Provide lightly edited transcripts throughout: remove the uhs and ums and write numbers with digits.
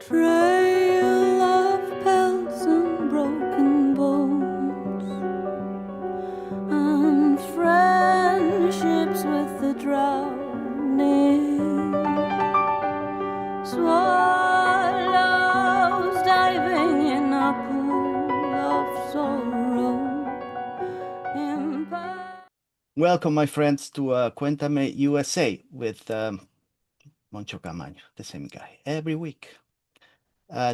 Trail of pelts and broken bones, and friendships with the drowning, swallows diving in a pool of sorrow. Welcome, my friends, to Cuentame USA with Moncho Camaño, the same guy, every week.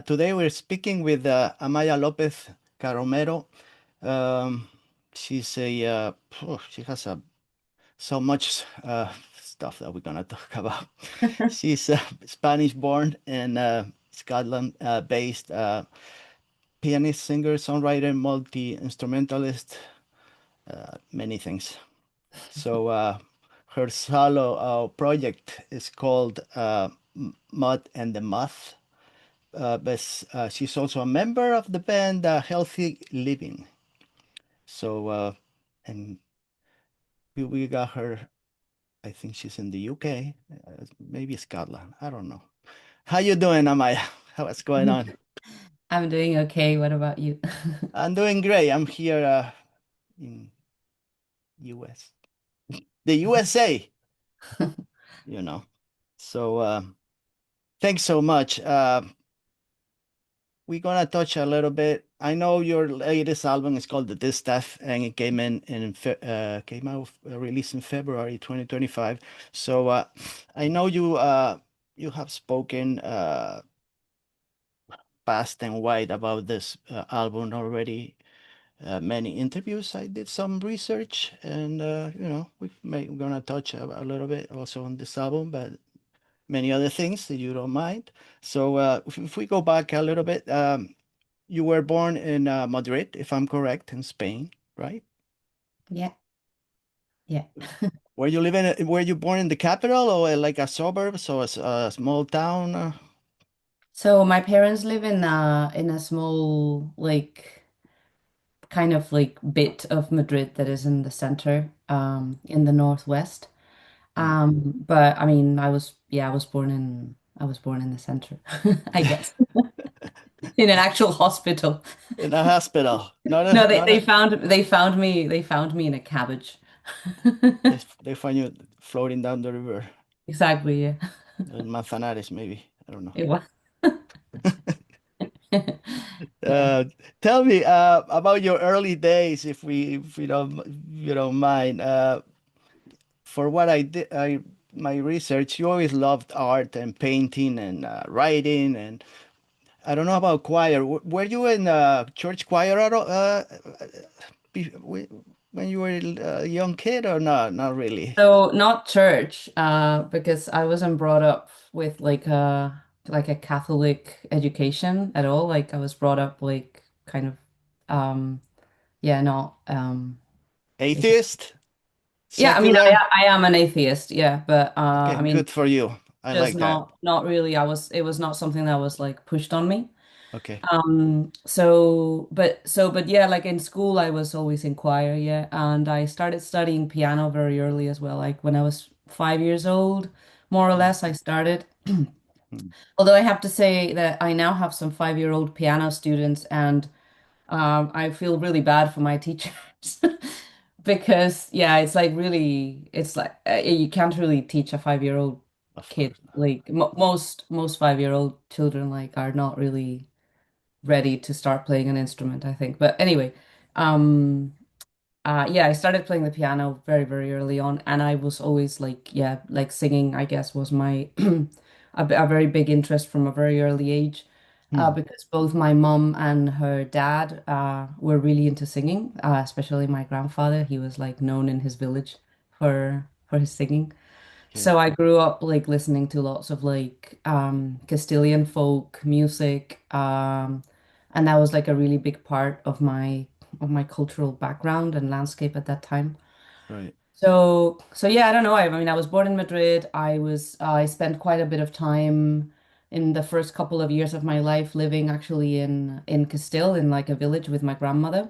Today we're speaking with Amaya López-Carromero. She's she has so much stuff that we're gonna talk about. She's Spanish-born and Scotland-based pianist, singer, songwriter, multi-instrumentalist, many things. So her solo project is called Mud and the Moth, but she's also a member of the band Healthy Living. So and we got her. I think she's in the UK, maybe Scotland. I don't know. How you doing, Amaya? What's going on? I'm doing okay. What about you? I'm doing great. I'm here in US, the USA. You know. So thanks so much. We're gonna touch a little bit. I know your latest album is called The Distaff, and it came out released in February 2025. So I know you have spoken fast and wide about this album already. Many interviews. I did some research, and we're gonna touch a little bit also on this album, but many other things that you don't mind. So if we go back a little bit. You were born in Madrid, if I'm correct, in Spain, right? Yeah. Yeah. Were you born in the capital or like a suburb, so a small town? So my parents live in a small kind of like bit of Madrid that is in the center, in the northwest. Mm. But I mean I was born in the center, I guess. In an actual hospital. In a hospital. Not No, a, not a, they found me in a cabbage. they find you floating down the river Exactly, yeah. in Manzanares, maybe. I don't know. It was. Yeah. Uh, Tell me about your early days, if you don't mind. For what I did, my research, you always loved art and painting and writing, and I don't know about choir. Were you in church choir at all, when you were a young kid or not? Not really. So not church, because I wasn't brought up with like a Catholic education at all. Like I was brought up like kind of yeah, not Atheist? yeah, I mean Secular? I am an atheist, yeah, but Okay, I mean good for you. I just like that. not really. It was not something that was like pushed on me. Okay. But yeah, like in school I was always in choir, yeah. And I started studying piano very early as well. Like when I was 5 years old, more or Mm, less, I started. mm. Although I have to say that I now have some 5-year-old piano students, and I feel really bad for my teachers because yeah, it's like really, it's like you can't really teach a 5-year-old Of kid. course not. Like mo most 5-year-old children like are not really ready to start playing an instrument, I think. But anyway, um, yeah, I started playing the piano very, very early on, and I was always like, yeah, like singing, I guess, was my a very big interest from a very early age, Hmm. because both my mom and her dad were really into singing, especially my grandfather. He was like known in his village for his singing. Okay. So I grew up like listening to lots of like Castilian folk music, and that was like a really big part of my cultural background and landscape at that time. Right. So yeah, I don't know. I mean, I was born in Madrid. I spent quite a bit of time in the first couple of years of my life living actually in Castile in like a village with my grandmother.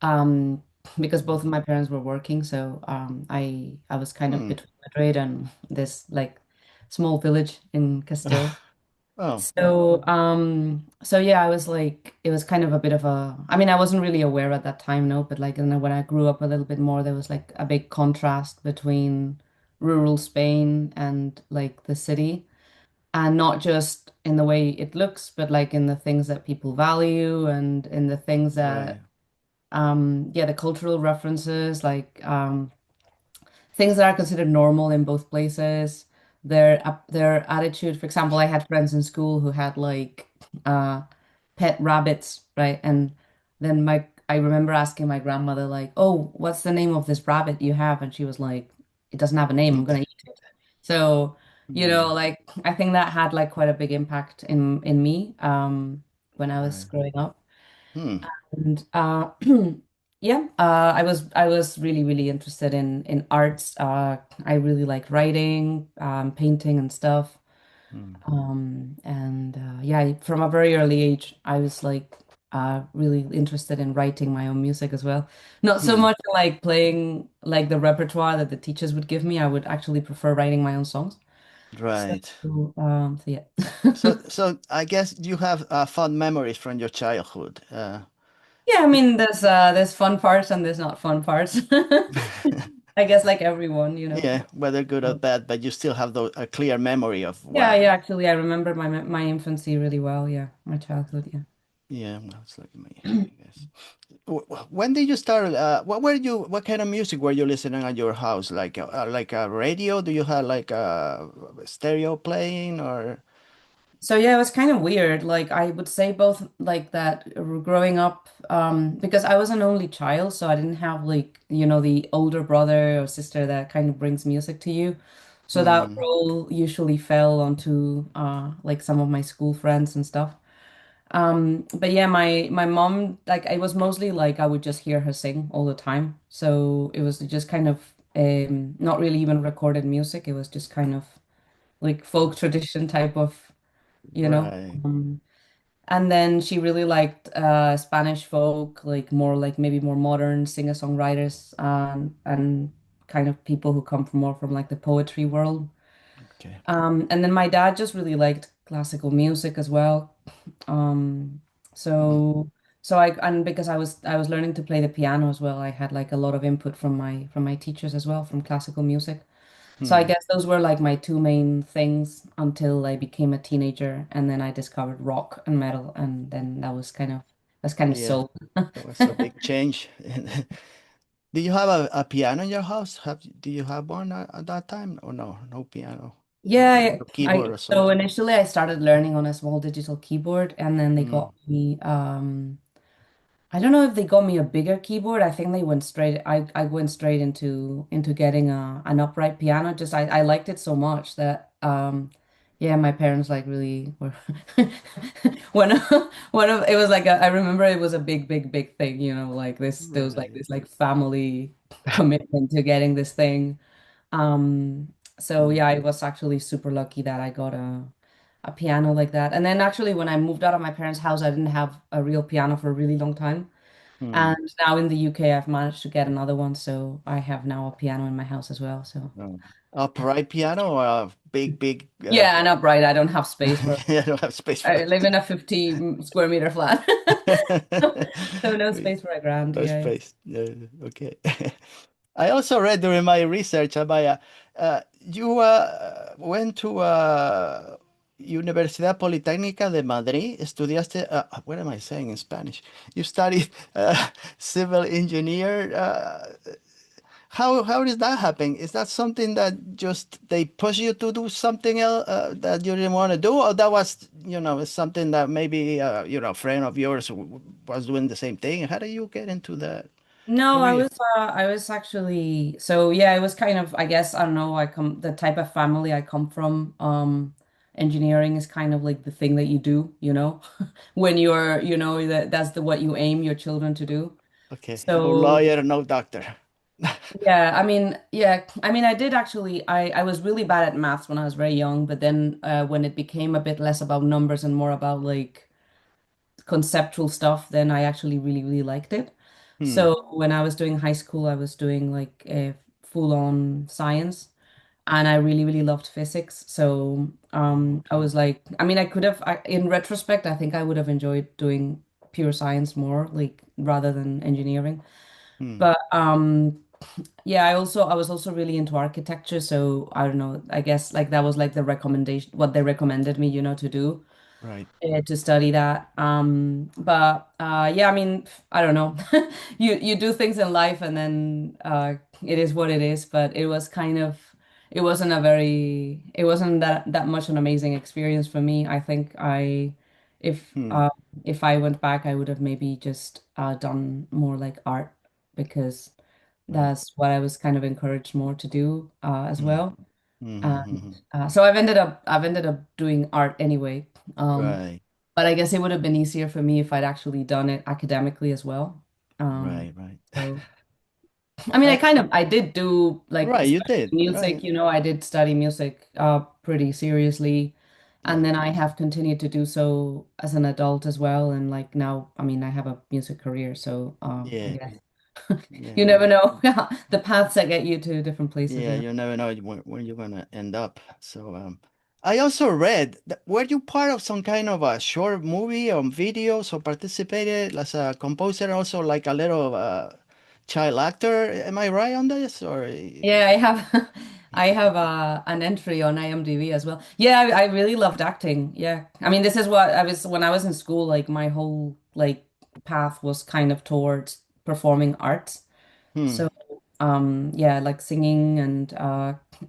Um, because both of my parents were working, so I was kind of Hmm. between Madrid and this like small village in Castile. Oh, So yeah, I was like, it was kind of a bit of a, I mean, I wasn't really aware at that time, no, but like, and then when I grew up a little bit more, there was like a big contrast between rural Spain and like the city, and not just in the way it looks, but like in the things that people value and in the things that, right. yeah, the cultural references, like, things that are considered normal in both places. Their attitude, for example, I had friends in school who had like uh pet rabbits, right? And then my I remember asking my grandmother like, "Oh, what's the name of this rabbit you have?" And she was like, "It doesn't have a name. I'm gonna eat it." So, Hmm. like I think that had like quite a big impact in me when I was Right. growing up. Hmm. And yeah, I was really really interested in arts. I really like writing, painting and stuff. Hmm. And yeah, from a very early age, I was like really interested in writing my own music as well. Not so Hmm. much like playing like the repertoire that the teachers would give me. I would actually prefer writing my own songs. So, Right. so yeah. So I guess you have fond memories from your childhood. Yeah, I mean, there's fun parts and there's not fun parts. I guess like everyone, you know. Yeah, whether good or So, bad, but you still have a clear memory of yeah, what. yeah, actually, I remember my infancy really well. Yeah, my childhood. Yeah. Yeah, well, it's like me, I guess. When did you start? What were you? What kind of music were you listening at your house? Like a radio? Do you have like a stereo playing or? So yeah, it was kind of weird. Like I would say both like that growing up, because I was an only child, so I didn't have like, the older brother or sister that kind of brings music to you. So that Hmm. role usually fell onto like some of my school friends and stuff. But yeah, my mom, like it was mostly like I would just hear her sing all the time. So it was just kind of not really even recorded music. It was just kind of like folk tradition type of, you know. Right. And then she really liked Spanish folk, like more like maybe more modern singer-songwriters and kind of people who come from more from like the poetry world. Okay. And then my dad just really liked classical music as well. Um, Hmm. so and because I was learning to play the piano as well, I had like a lot of input from my teachers as well from classical music. So I Hmm. guess those were like my two main things until I became a teenager, and then I discovered rock and metal, and then that's kind of Yeah, soul. that was a big change. Do you have a piano in your house? Do you have one at that time or no? No piano, Yeah, no keyboard I or so something. initially I started learning on a small digital keyboard, and then they Hmm. got me I don't know if they got me a bigger keyboard. I think they went straight. I went straight into getting an upright piano. Just I liked it so much that yeah, my parents like really were one of it was like I remember it was a big big thing. Like this there was like Right. this like family commitment to getting this thing. So Hmm. yeah, I was actually super lucky that I got a piano like that. And then actually when I moved out of my parents' house, I didn't have a real piano for a really long time. Hmm. And now in the UK, I've managed to get another one, so I have now a piano in my house as well. So Oh. Upright piano or a big yeah, and upright. I don't have space for. I don't have space for I live it. in a 50 square meter flat, so no space for a grand. No Yeah. space. Yeah, okay. I also read during my research, Amaya, you went to Universidad Politécnica de Madrid. Estudiaste, what am I saying in Spanish? You studied civil engineer. How does that happen? Is that something that just they push you to do something else that you didn't want to do, or that was, something that maybe a friend of yours was doing the same thing? How do you get into that No, I career? was I was actually so yeah, it was kind of I guess I don't know, I come the type of family I come from, engineering is kind of like the thing that you do, when you're, that's the what you aim your children to do. Okay, no So lawyer, no doctor. yeah, I mean I did actually I was really bad at maths when I was very young, but then when it became a bit less about numbers and more about like conceptual stuff, then I actually really, really liked it. Hmm. So when I was doing high school, I was doing like a full-on science. and I really, really loved physics. So I Okay. was like, I mean, I could have, in retrospect, I think I would have enjoyed doing pure science more, like rather than engineering. Hmm. But yeah, I was also really into architecture, so I don't know, I guess like that was like the recommendation, what they recommended me, to do Right. to study that. But yeah, I mean, I don't know. You do things in life and then it is what it is, but it was kind of it wasn't that much an amazing experience for me. I think if Hmm. uh if I went back, I would have maybe just done more like art because Right. that's what I was kind of encouraged more to do as Hmm. well. Hmm. And so I've ended up doing art anyway. Um, Right. but I guess it would have been easier for me if I'd actually done it academically as well. Right. Right. So I mean, I did do like Right. You study did. music, Right. I did study music pretty seriously. And Yeah. then I have continued to do so as an adult as well. And like now, I mean, I have a music career, so I Yeah. guess you Yeah. never know the paths that get you to different places, Yeah, you never know when you're gonna end up. So, I also read that were you part of some kind of a short movie or video, so participated as a composer, also like a little child actor. Am I right on this? Or Yeah, I have I have an entry on IMDb as well. Yeah, I really loved acting. Yeah. I mean, this is what I was when I was in school, like my whole like path was kind of towards performing arts. hmm, So, yeah, like singing and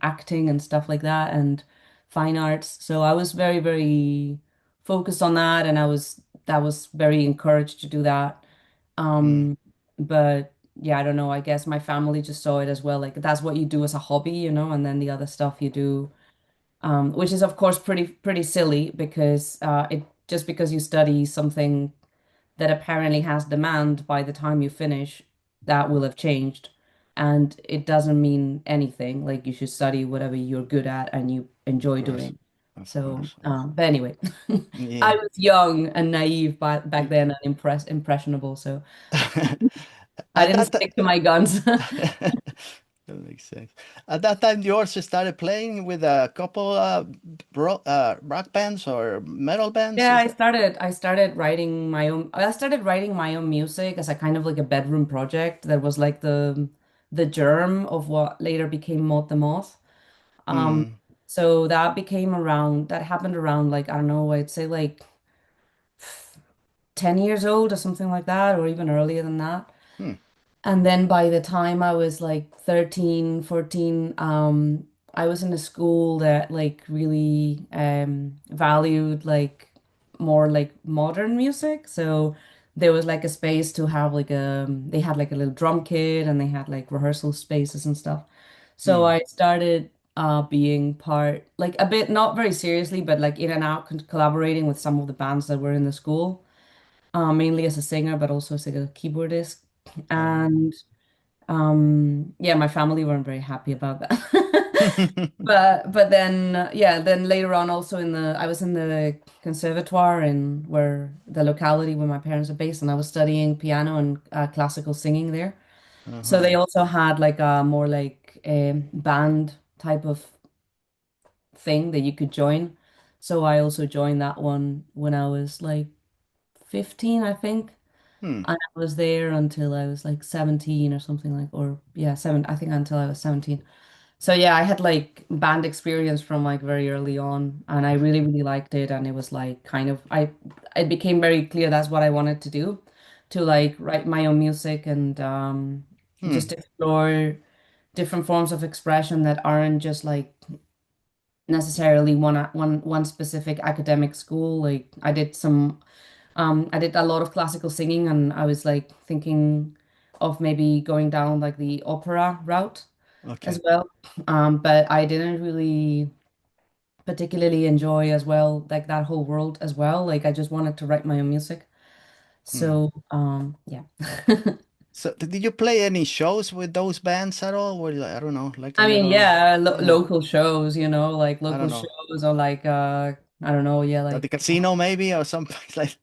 acting and stuff like that and fine arts. So I was very, very focused on that and that was very encouraged to do that. hmm, Um, but yeah, I don't know. I guess my family just saw it as well. Like that's what you do as a hobby, and then the other stuff you do, which is of course pretty silly because it just because you study something that apparently has demand by the time you finish, that will have changed. And it doesn't mean anything. Like you should study whatever you're good at and you of enjoy course, doing. of So, course, yes. but anyway, I Yeah. was young and naive back then and impressionable. So I At didn't that stick to my guns. that makes sense. At that time, you also started playing with a couple rock bands or metal bands. Yeah, Is that? I started writing my own music as a kind of like a bedroom project that was like the germ of what later became Maud the Moth. Um, Hmm. so that happened around like, I don't know, I'd say like 10 years old or something like that, or even earlier than that. Hmm. And then by the time I was like 13, 14, I was in a school that like really valued like more like modern music. So there was like a space to have like they had like a little drum kit and they had like rehearsal spaces and stuff. So Hmm. I started being part, like a bit, not very seriously, but like in and out collaborating with some of the bands that were in the school, mainly as a singer, but also as like a keyboardist. Right. And yeah, my family weren't very happy about that. But then yeah, then later on also I was in the conservatoire in where the locality where my parents are based, and I was studying piano and classical singing there. So Uh-huh. they also had like a more like a band type of thing that you could join. So I also joined that one when I was like 15, I think. Hmm. And I was there until I was like 17 or something like, or yeah, I think until I was 17. So yeah, I had like band experience from like very early on and I really, really liked it. And it was like kind of, it became very clear that's what I wanted to do, to like write my own music and just Hmm. explore different forms of expression that aren't just like necessarily one specific academic school. Like I did a lot of classical singing and I was like thinking of maybe going down like the opera route as Okay. well. But I didn't really particularly enjoy as well like that whole world as well. Like I just wanted to write my own music. Hmm. So yeah. So, did you play any shows with those bands at all? Or I don't know, like a I mean, little, yeah, lo yeah, local shows, like I local don't know, shows or like I don't know, yeah, at the like casino maybe or something like.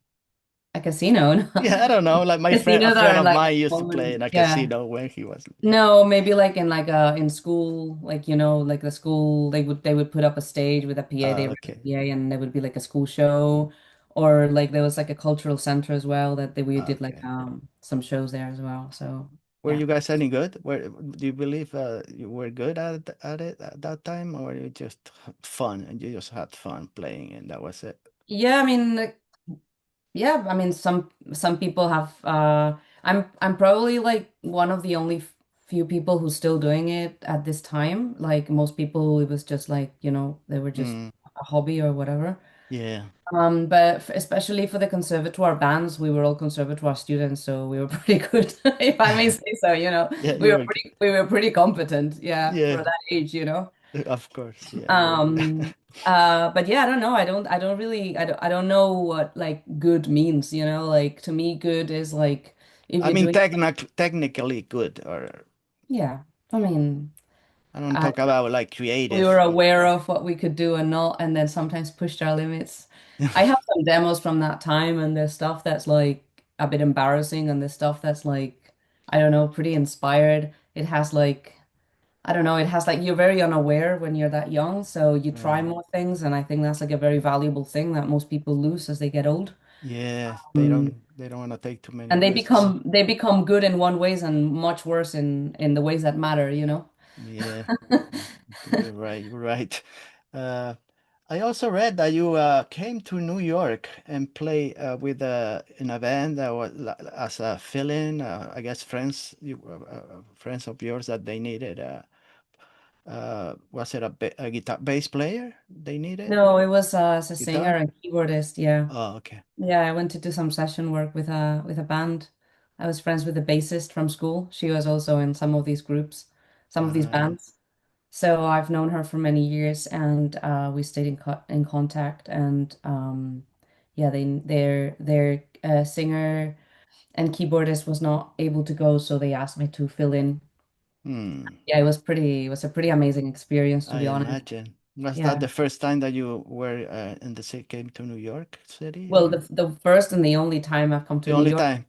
A casino. Yeah, I don't know. Like my friend, a Casinos friend are of like mine used to play common. in a Yeah. casino when he was. No, maybe like in school, like like the school they would put up a stage with a PA, they rent a Okay. PA and there would be like a school show, or like there was like a cultural center as well that we did like Okay. some shows there as well. So Were yeah. you guys any good? Do you believe you were good at it at that time, or you just had fun and you just had fun playing and that was it? Yeah, I mean yeah, I mean some people have I'm probably like one of the only few people who's still doing it at this time. Like most people it was just like, they were just Mm, a hobby or whatever. yeah. But especially for the conservatoire bands, we were all conservatoire students, so we were pretty good, if I may say so, Yeah, you were. We were pretty competent, yeah, for Yeah, that age. of course. Yeah, you were. Um, but yeah, I don't know. I don't really, I don't know what like good means, like to me, good is like if I you're mean, doing, technically good, or yeah, I mean, I don't I, talk about like we were creative. aware of what we could do and not, and then sometimes pushed our limits. I have some demos from that time, and there's stuff that's like a bit embarrassing, and there's stuff that's like, I don't know, pretty inspired. It has like, I don't know, it has like, you're very unaware when you're that young, so you try Right. more things, and I think that's like a very valuable thing that most people lose as they get old. Yeah, Um, they don't want to take too many and risks. they become good in one ways and much worse in the ways that matter. Yeah, you're right. You're right. Uh, I also read that you came to New York and play with in a band that was as a fill-in. I guess friends of yours that they needed. Was it a guitar bass player they needed? No, it was as a singer Guitar? and keyboardist, yeah. Oh, okay. Yeah, I went to do some session work with a band. I was friends with the bassist from school. She was also in some of these groups, some of these Right. bands. So I've known her for many years, and we stayed in contact. And yeah, their singer and keyboardist was not able to go, so they asked me to fill in. Hmm. Yeah, it was a pretty amazing experience, to I be honest. imagine. Was that Yeah. the first time that you were in the city, came to New York City, Well, or the first and the only time I've come the to New only York. time?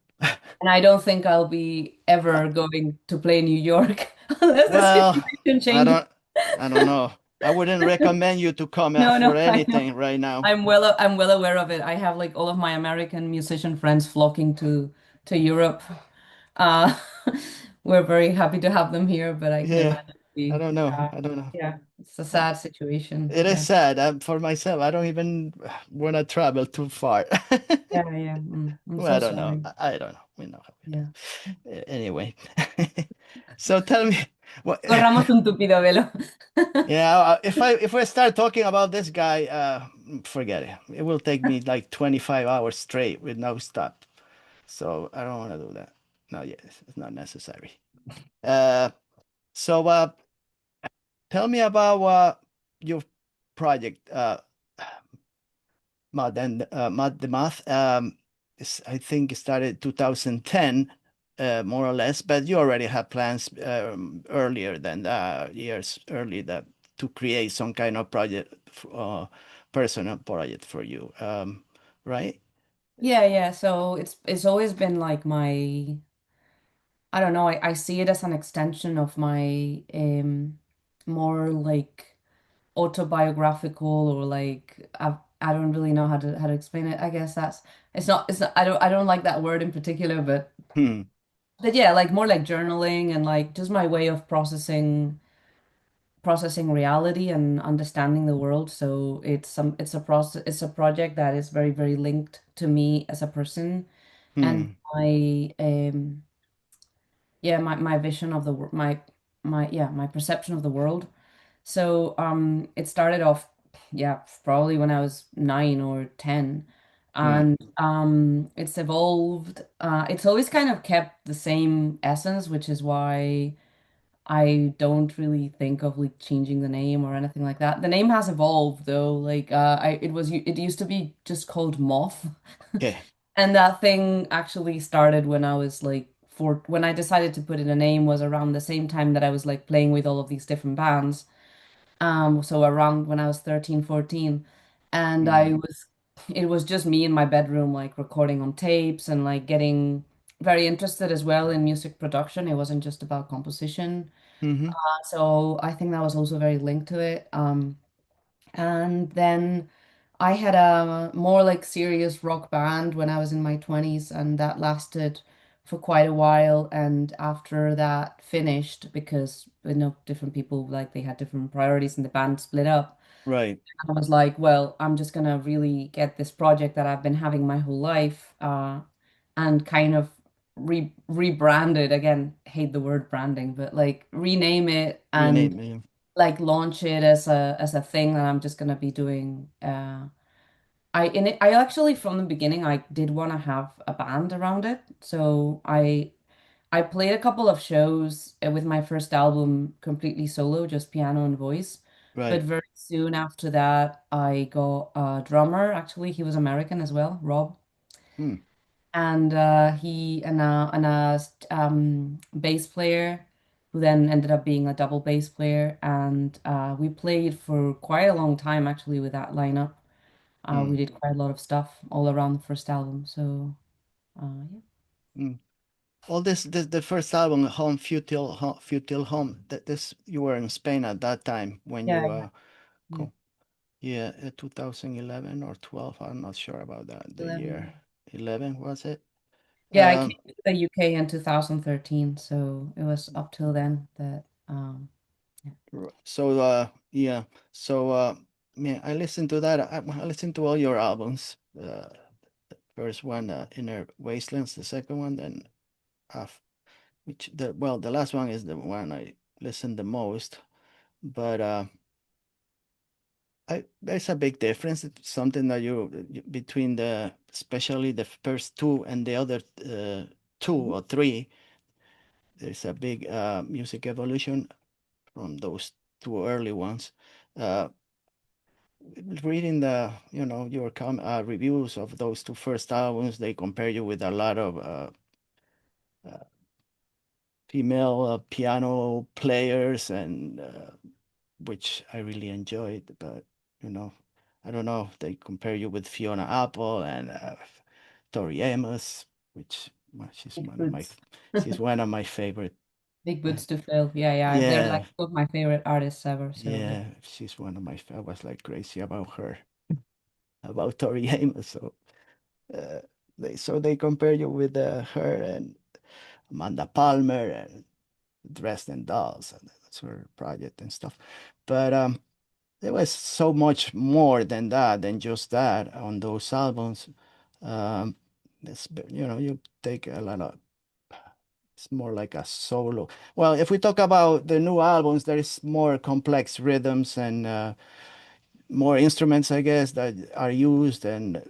And I don't think I'll be Uh, ever going to play New York unless the well, situation I changes. don't, I don't know. I wouldn't recommend you to come out No, for no, I know. anything right now. I'm well aware of it. I have like all of my American musician friends flocking to Europe. Uh, we're very happy to have them here, but I can Yeah, imagine I the don't know. I don't know. yeah, it's a Uh, sad situation. It is Yeah. sad. For myself, I don't even want to travel too far. Yeah, yeah. I'm Well, so I don't know. sorry. I don't know. We know how it Yeah. is. Anyway, so tell me what. Corramos un tupido velo. Yeah, if I start talking about this guy, forget it. It will take me like 25 hours straight with no stop. So I don't want to do that. No, yes, it's not necessary. Uh, so tell me about your project, Maud the Moth. I think it started 2010, more or less, but you already had plans earlier than years early that to create some kind of project, personal project for you, right? Yeah, yeah. So it's always been like my I don't know, I see it as an extension of my more like autobiographical or like I don't really know how to explain it. I guess that's it's not I don't like that word in particular, Hmm. but yeah, like more like journaling and like just my way of processing reality and understanding the world. So it's a project that is very, very linked to me as a person and Hmm. my vision of the world, my perception of the world. So it started off, yeah, probably when I was 9 or 10, Hmm. and it's evolved. It's always kind of kept the same essence, which is why I don't really think of like changing the name or anything like that. The name has evolved though. Like it used to be just called Moth. Okay. And that thing actually started when I was like when I decided to put in a name was around the same time that I was like playing with all of these different bands. So around when I was 13, 14. And I Hmm. was it was just me in my bedroom, like recording on tapes and like getting very interested as well in music production. It wasn't just about composition. Mm-hmm. So I think that was also very linked to it. And then I had a more like serious rock band when I was in my 20s, and that lasted for quite a while. And after that finished, because different people like they had different priorities and the band split up, Right. I was like, well, I'm just gonna really get this project that I've been having my whole life, and kind of rebrand it again. Hate the word branding, but like rename it and Rename me. like launch it as a thing that I'm just gonna be doing. I actually from the beginning I did want to have a band around it, so I played a couple of shows with my first album completely solo, just piano and voice. But Right. very soon after that, I got a drummer. Actually, he was American as well, Rob, Hmm. and he and a bass player, who then ended up being a double bass player, and we played for quite a long time actually with that lineup. Hmm. We did quite a lot of stuff all around the first album. So yeah, Hmm. All this the first album, Futile Home. That this you were in Spain at that time when yeah, you yeah, co- yeah, 2011 or 12. I'm not sure about that. The year 11. 11 was it? Yeah, I Um, came to the UK in 2013, so it was up till then that yeah. so yeah, so man, I listened to that. I listened to all your albums. First one, Inner Wastelands. The second one, then which the last one is the one I listened the most. But there's a big difference. It's something that between especially the first two and the other two Mhm. or three. There's a big music evolution from those two early ones. Uh, Reading your reviews of those two first albums, they compare you with a lot of uh, female piano players, and which I really enjoyed. But you know, I don't know if they compare you with Fiona Apple and Tori Amos, which well, Big boots. she's one of my favorite. Big Uh, boots to fill. Yeah, yeah. They're like yeah, two of my favorite artists ever. So yeah. yeah, she's one of my. I was like crazy about her, about Tori Amos. So uh, they compare you with her and Amanda Palmer and Dresden Dolls, and that's her project and stuff. But there was so much more than that, than just that on those albums. Um, you take a lot of. It's more like a solo. Well, if we talk about the new albums, there is more complex rhythms and more instruments, I guess, that are used, and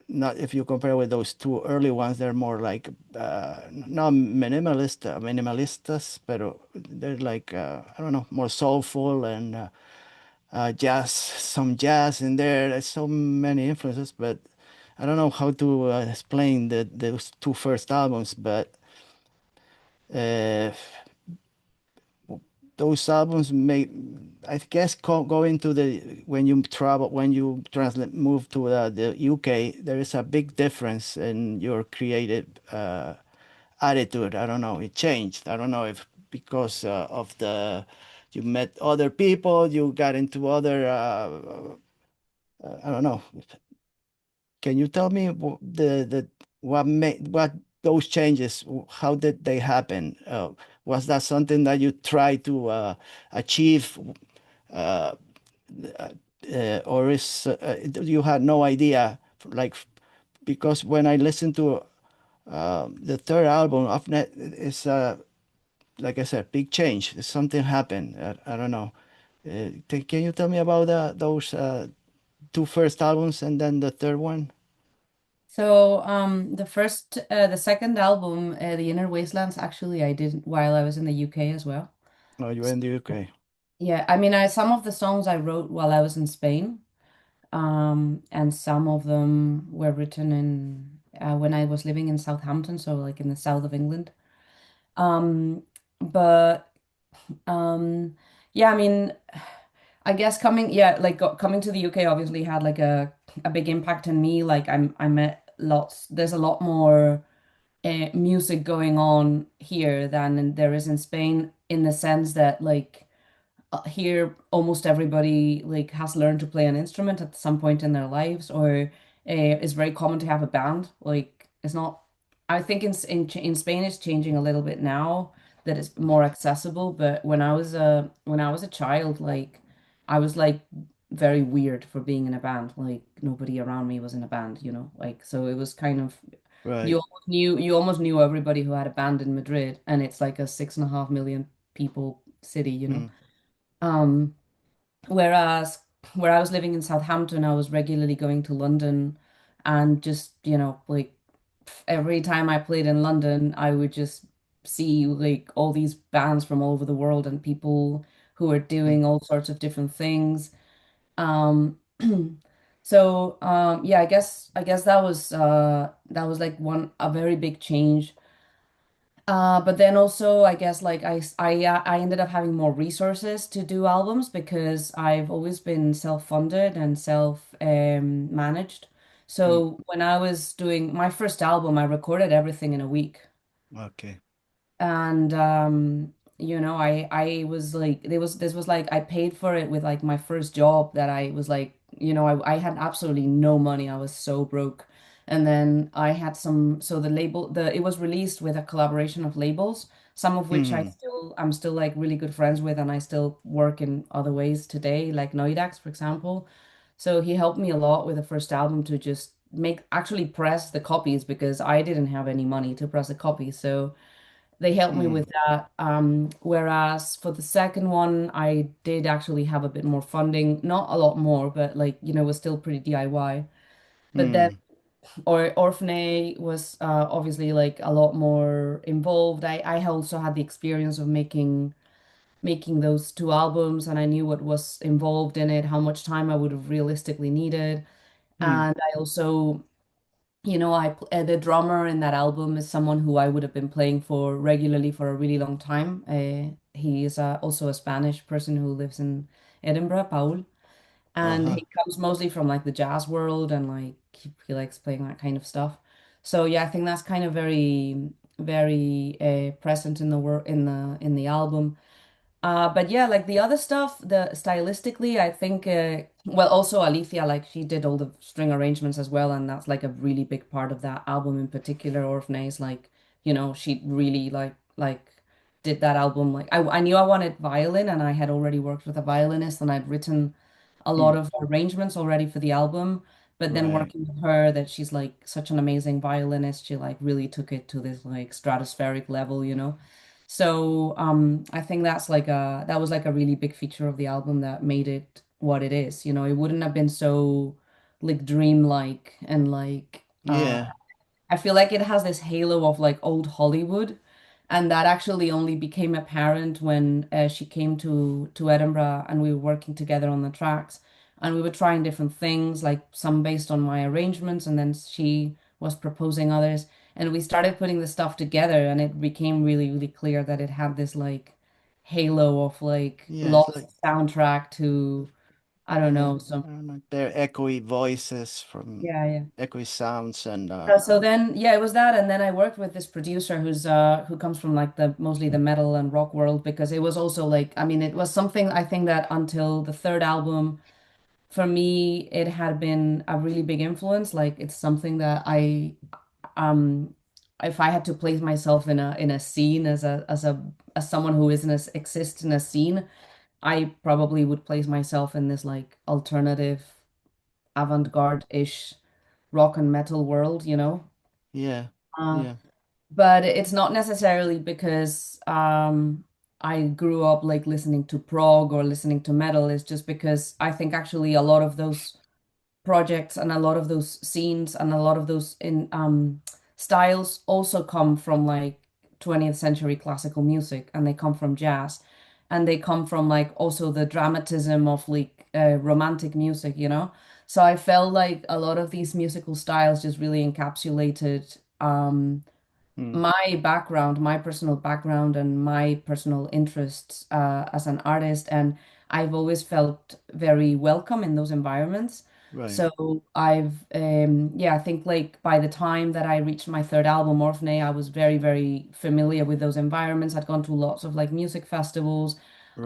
not if you compare with those two early ones, they're more like not minimalistas, but they're like I don't know, more soulful and jazz, some jazz in there. There's so many influences, but I don't know how to explain those two first albums, but uh, those albums make, I guess, go into the when you travel, when you translate, move to the UK, there is a big difference in your creative attitude. I don't know, it changed. I don't know if because of the you met other people, you got into other I don't know. Can you tell me what made what those changes? How did they happen? Was that something that you tried to achieve, uh, or is you had no idea? Like because when I listened to the third album of Net, it's like I said, big change. Something happened. I don't know. Can you tell me about those two first albums and then the third one? So the second album, The Inner Wastelands, actually I did while I was in the UK as well. Oh, you were in the UK. Yeah, I mean, I some of the songs I wrote while I was in Spain, and some of them were written in when I was living in Southampton, so like in the south of England. Um, but um, yeah, I mean, I guess coming, yeah, like coming to the UK obviously had like a big impact on me. Like I met lots. There's a lot more music going on here than there is in Spain, in the sense that like here almost everybody like has learned to play an instrument at some point in their lives, or it's very common to have a band. Like it's not, I think in Spain it's changing a little bit now that it's more accessible, but when I was a child, like I was like very weird for being in a band. Like nobody around me was in a band, you know, like so it was kind of, Right. you almost knew everybody who had a band in Madrid, and it's like a 6.5 million people city, you know. Hmm. Um, Whereas where I was living in Southampton, I was regularly going to London, and just, you know, like every time I played in London, I would just see like all these bands from all over the world and people who are Hmm. doing all sorts of different things. Um, yeah, I guess that was like one a very big change. But then also, I guess like I ended up having more resources to do albums because I've always been self-funded and self managed. Hmm. So when I was doing my first album, I recorded everything in a week. Okay. And you know, I was like, this was like I paid for it with like my first job that I was like, you know, I had absolutely no money. I was so broke. And then I had some, so the label, the it was released with a collaboration of labels, some of which Hmm. I'm still like really good friends with, and I still work in other ways today, like Noidax, for example. So he helped me a lot with the first album to just actually press the copies because I didn't have any money to press a copy. So they helped me Hmm. with that. Whereas for the second one, I did actually have a bit more funding, not a lot more, but like, you know, it was still pretty DIY. But then, Hmm. or Orphanay was obviously like a lot more involved. I also had the experience of making those two albums, and I knew what was involved in it, how much time I would have realistically needed. Hmm. And I also, you know, the drummer in that album is someone who I would have been playing for regularly for a really long time. He is also a Spanish person who lives in Edinburgh, Paul, and Uh-huh. he comes mostly from like the jazz world, and like he likes playing that kind of stuff. So yeah, I think that's kind of very, very present in the work in the album. But yeah, like the other stuff, the stylistically, I think, well, also Alicia, like she did all the string arrangements as well, and that's like a really big part of that album in particular. Orphanage, like, you know, she really like did that album. Like, I knew I wanted violin, and I had already worked with a violinist, and I'd written a lot Hmm. of arrangements already for the album. But then Right. working with her, that she's like such an amazing violinist, she like really took it to this like stratospheric level, you know. So I think that was like a really big feature of the album that made it what it is. You know, it wouldn't have been so like dreamlike and like Yeah. I feel like it has this halo of like old Hollywood, and that actually only became apparent when she came to Edinburgh and we were working together on the tracks, and we were trying different things, like some based on my arrangements, and then she was proposing others, and we started putting the stuff together, and it became really, really clear that it had this like halo of like Yeah, it's like, lost soundtrack to, I don't yeah, know, some, I don't know. They're echoey voices from yeah, yeah. echoey sounds and So then, yeah, it was that, and then I worked with this producer who comes from like the mostly the metal and rock world, because it was also like, I mean, it was something I think that until the third album, for me, it had been a really big influence. Like it's something that um if I had to place myself in a scene as someone who isn't as exists in a scene, I probably would place myself in this like alternative avant-garde-ish rock and metal world, you know. yeah. Uh, Yeah. but it's not necessarily because I grew up like listening to prog or listening to metal. It's just because I think actually a lot of those projects and a lot of those scenes and a lot of those in styles also come from like 20th century classical music, and they come from jazz, and they come from like also the dramatism of like romantic music, you know. So I felt like a lot of these musical styles just really encapsulated Hmm. my background, my personal background, and my personal interests as an artist. And I've always felt very welcome in those environments. Right. So yeah, I think like by the time that I reached my third album, Orphanae, I was very, very familiar with those environments. I'd gone to lots of like music festivals.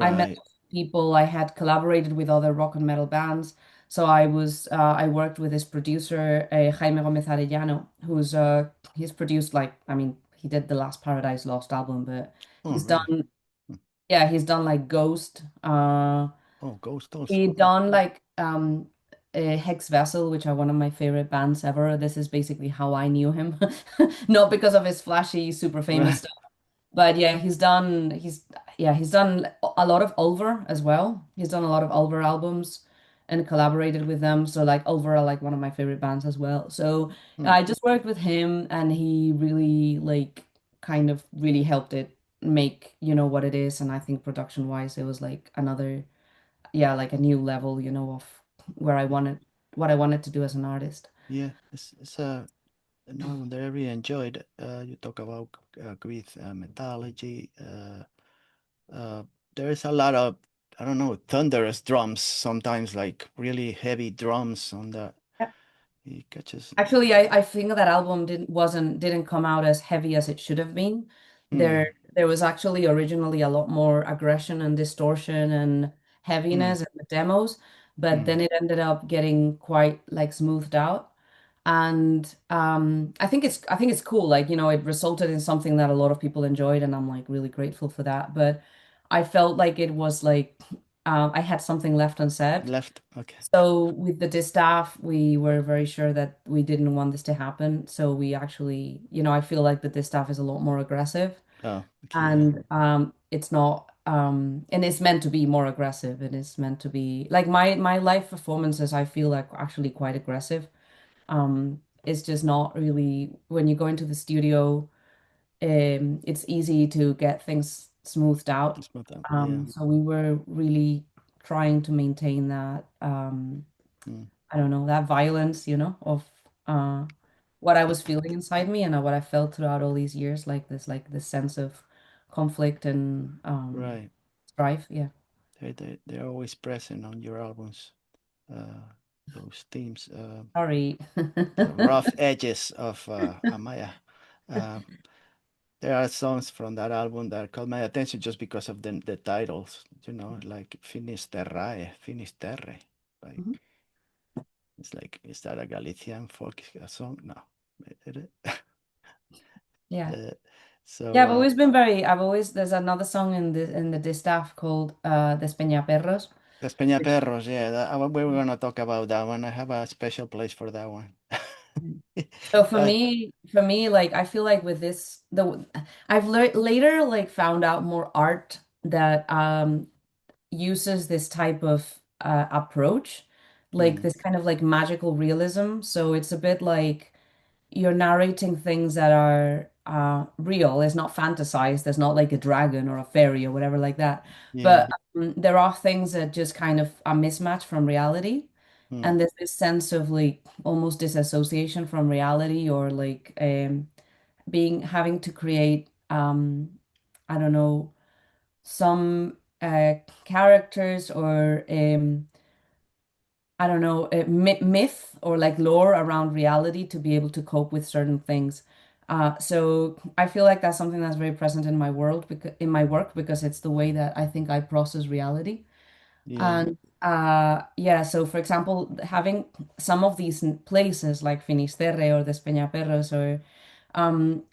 I met Right. people. I had collaborated with other rock and metal bands. So I worked with this producer, Jaime Gómez Arellano, he's produced like, I mean, he did the last Paradise Lost album, but Oh, he's really? done, Hmm. yeah, he's done like Ghost. Oh, Ghost also. He Oh, done like Hex Vessel, which are one of my favorite bands ever. This is basically how I knew him, not because of his flashy, super famous right. stuff, but yeah, he's done a lot of Ulver as well. He's done a lot of Ulver albums and collaborated with them. So like Ulver are like one of my favorite bands as well. So Hmm. I just worked with him, and he really like kind of really helped it make, what it is. And I think production wise, it was like another, yeah, like a new level, of where what I wanted to do as an artist. Yeah, it's an album that I really enjoyed. You talk about Greek mythology. Uh, there's a lot of, I don't know, thunderous drums sometimes, like really heavy drums on the. He catches. Actually, I think that album didn't come out as heavy as it should have been. Hmm. There was actually originally a lot more aggression and distortion and Hmm. heaviness in the demos, but Hmm. then it ended up getting quite like smoothed out. And I think it's cool. Like, it resulted in something that a lot of people enjoyed, and I'm like really grateful for that. But I felt like it was like I had something left unsaid. Left. Okay. So with the distaff, we were very sure that we didn't want this to happen. So we actually, I feel like the distaff is a lot more aggressive, Oh, okay. Yeah. and it's not and it's meant to be more aggressive. It is meant to be like my live performances, I feel like actually quite aggressive. It's just not really when you go into the studio, it's easy to get things smoothed out. It's not that. Yeah. So we were really trying to maintain that Hmm. I don't know, that violence, of uh what I was feeling inside me and what I felt throughout all these years, like this sense of conflict and Right. strife. Yeah. They're always present on your albums. Uh, those themes. Sorry. The rough edges of Amaya. Uh, there are songs from that album that caught my attention just because of the titles, like Finisterrae, Finisterre. Like, Mhm. it's like, is that a Galician folk song? No. Yeah. Uh, Yeah, so, there's another song in the distaff called Despeñaperros. Los Peñaperros, yeah, we were going to talk about that one. I have a special place for that one. So Uh, for me, like I feel like with this, I've later like found out more art that uses this type of approach, like mm, this kind of like magical realism. So it's a bit like you're narrating things that are real. It's not fantasized. There's not like a dragon or a fairy or whatever like that. yeah, But there are things that just kind of a mismatch from reality. mm, And there's this sense of like almost disassociation from reality or like having to create I don't know, some characters or I don't know, myth or like lore around reality to be able to cope with certain things. So I feel like that's something that's very present in my world because in my work because it's the way that I think I process reality. yeah, And yeah, so for example, having some of these places like Finisterre or Despeñaperros or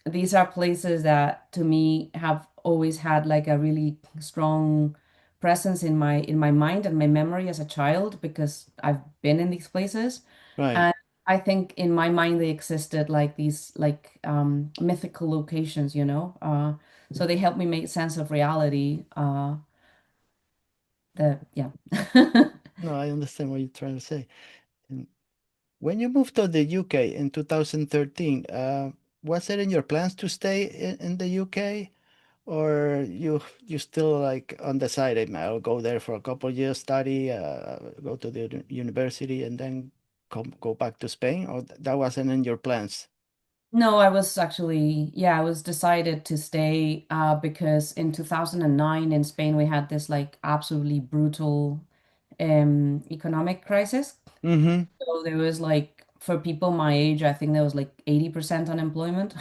these are places that to me have always had like a really strong presence in my mind and my memory as a child because I've been in these places. right. And I think in my mind they existed like these like mythical locations, so they help me make sense of reality. Yeah. No, I understand what you're trying to say. And when you moved to the UK in 2013, was it in your plans to stay in the UK? Or you still like undecided, I'll go there for a couple years, study, go to the university, and then go back to Spain, or that wasn't in your plans? No, I was actually, yeah, I was decided to stay because in 2009 in Spain we had this like absolutely brutal economic crisis. Mm-hmm. So there was like for people my age, I think there was like 80% unemployment.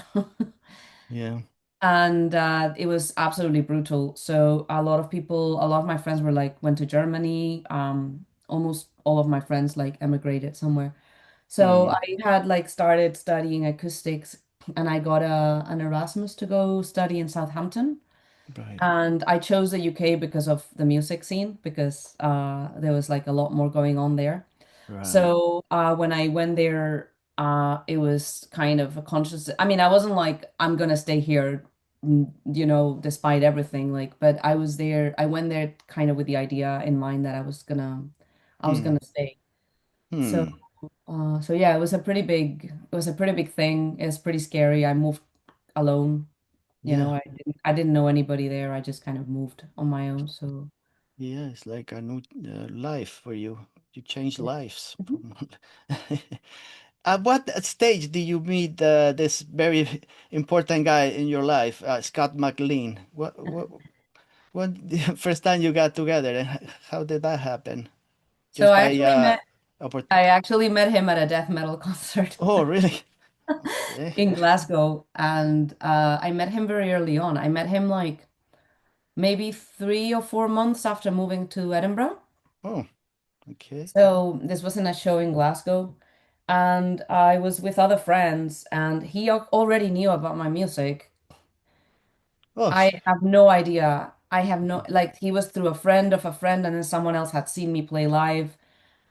Yeah. And it was absolutely brutal. So a lot of people, a lot of my friends were like went to Germany. Almost all of my friends like emigrated somewhere. So Hmm. I had like started studying acoustics and I got an Erasmus to go study in Southampton. Right. And I chose the UK because of the music scene, because there was like a lot more going on there. Right. So when I went there, it was kind of a conscious. I mean, I wasn't like I'm gonna stay here, despite everything. Like, but I was there. I went there kind of with the idea in mind that I was Hmm. gonna stay. So, Hmm. so yeah, it was a pretty big thing. It's pretty scary. I moved alone. Yeah. I didn't know anybody there. I just kind of moved on my own. So. Yeah. It's like a new life for you. You change Yeah. lives. Mhm. At what stage do you meet this very important guy in your life, Scott McLean? When the first time you got together, and how did that happen? So Just by oppor I actually met him at a death metal concert Oh, really? Okay. in Glasgow, and I met him very early on. I met him like maybe 3 or 4 months after moving to Edinburgh. Oh, okay. So this was in a show in Glasgow, and I was with other friends, and he already knew about my music. Oh, I have no idea. I have no, like, he was through a friend of a friend, and then someone else had seen me play live.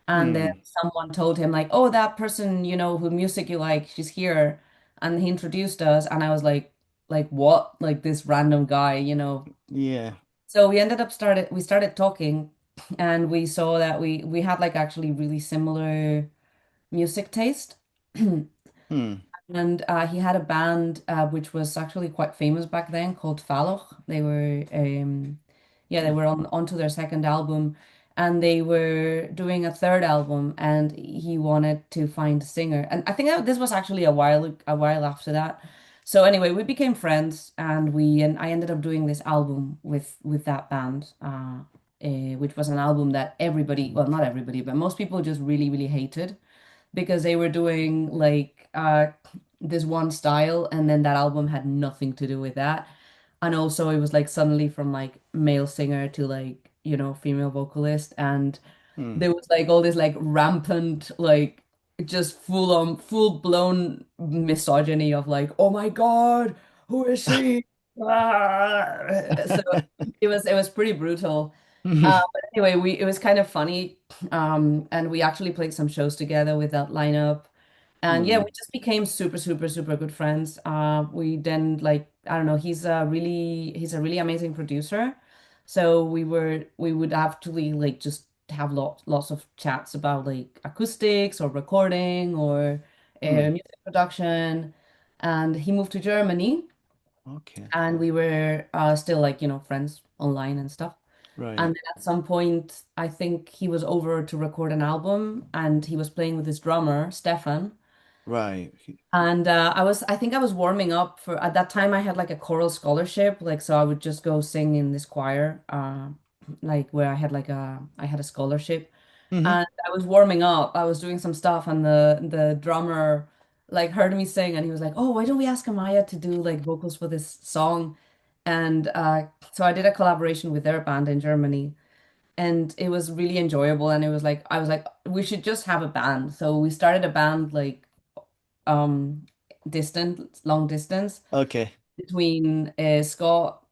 And then hmm. someone told him, like, oh, that person, who music you like, she's here. And he introduced us, and I was like what? Like this random guy. Yeah. So we started talking, and we saw that we had like actually really similar music taste. Hmm. And he had a band which was actually quite famous back then called Falloch. They were onto their second album, and they were doing a third album, and he wanted to find a singer. And I think that this was actually a while after that. So anyway, we became friends, and I ended up doing this album with that band, which was an album that everybody, well, not everybody, but most people just really, really hated because they were doing like this one style, and then that album had nothing to do with that. And also it was like suddenly from like male singer to like, female vocalist, and Hmm. there was like all this like rampant like just full blown misogyny of like, oh my God, who is she? Ah! So it was pretty brutal. But anyway, we it was kind of funny. And we actually played some shows together with that lineup. And yeah, we Hmm. just became super, super, super good friends. We then like, I don't know, he's a really amazing producer. So we would actually like just have lots of chats about like acoustics or recording or Hmm. music production. And he moved to Germany, Okay. and we were still like, friends online and stuff. And Right. then at some point, I think he was over to record an album, and he was playing with his drummer, Stefan. Right. And I think I was warming up for, at that time I had like a choral scholarship, like, so I would just go sing in this choir, like where I had a scholarship. Mm-hmm. And I was warming up, I was doing some stuff, and the drummer like heard me sing, and he was like, oh, why don't we ask Amaya to do like vocals for this song? And so I did a collaboration with their band in Germany, and it was really enjoyable. And it was like, I was like, we should just have a band. So we started a band like um long distance Okay. between Scott,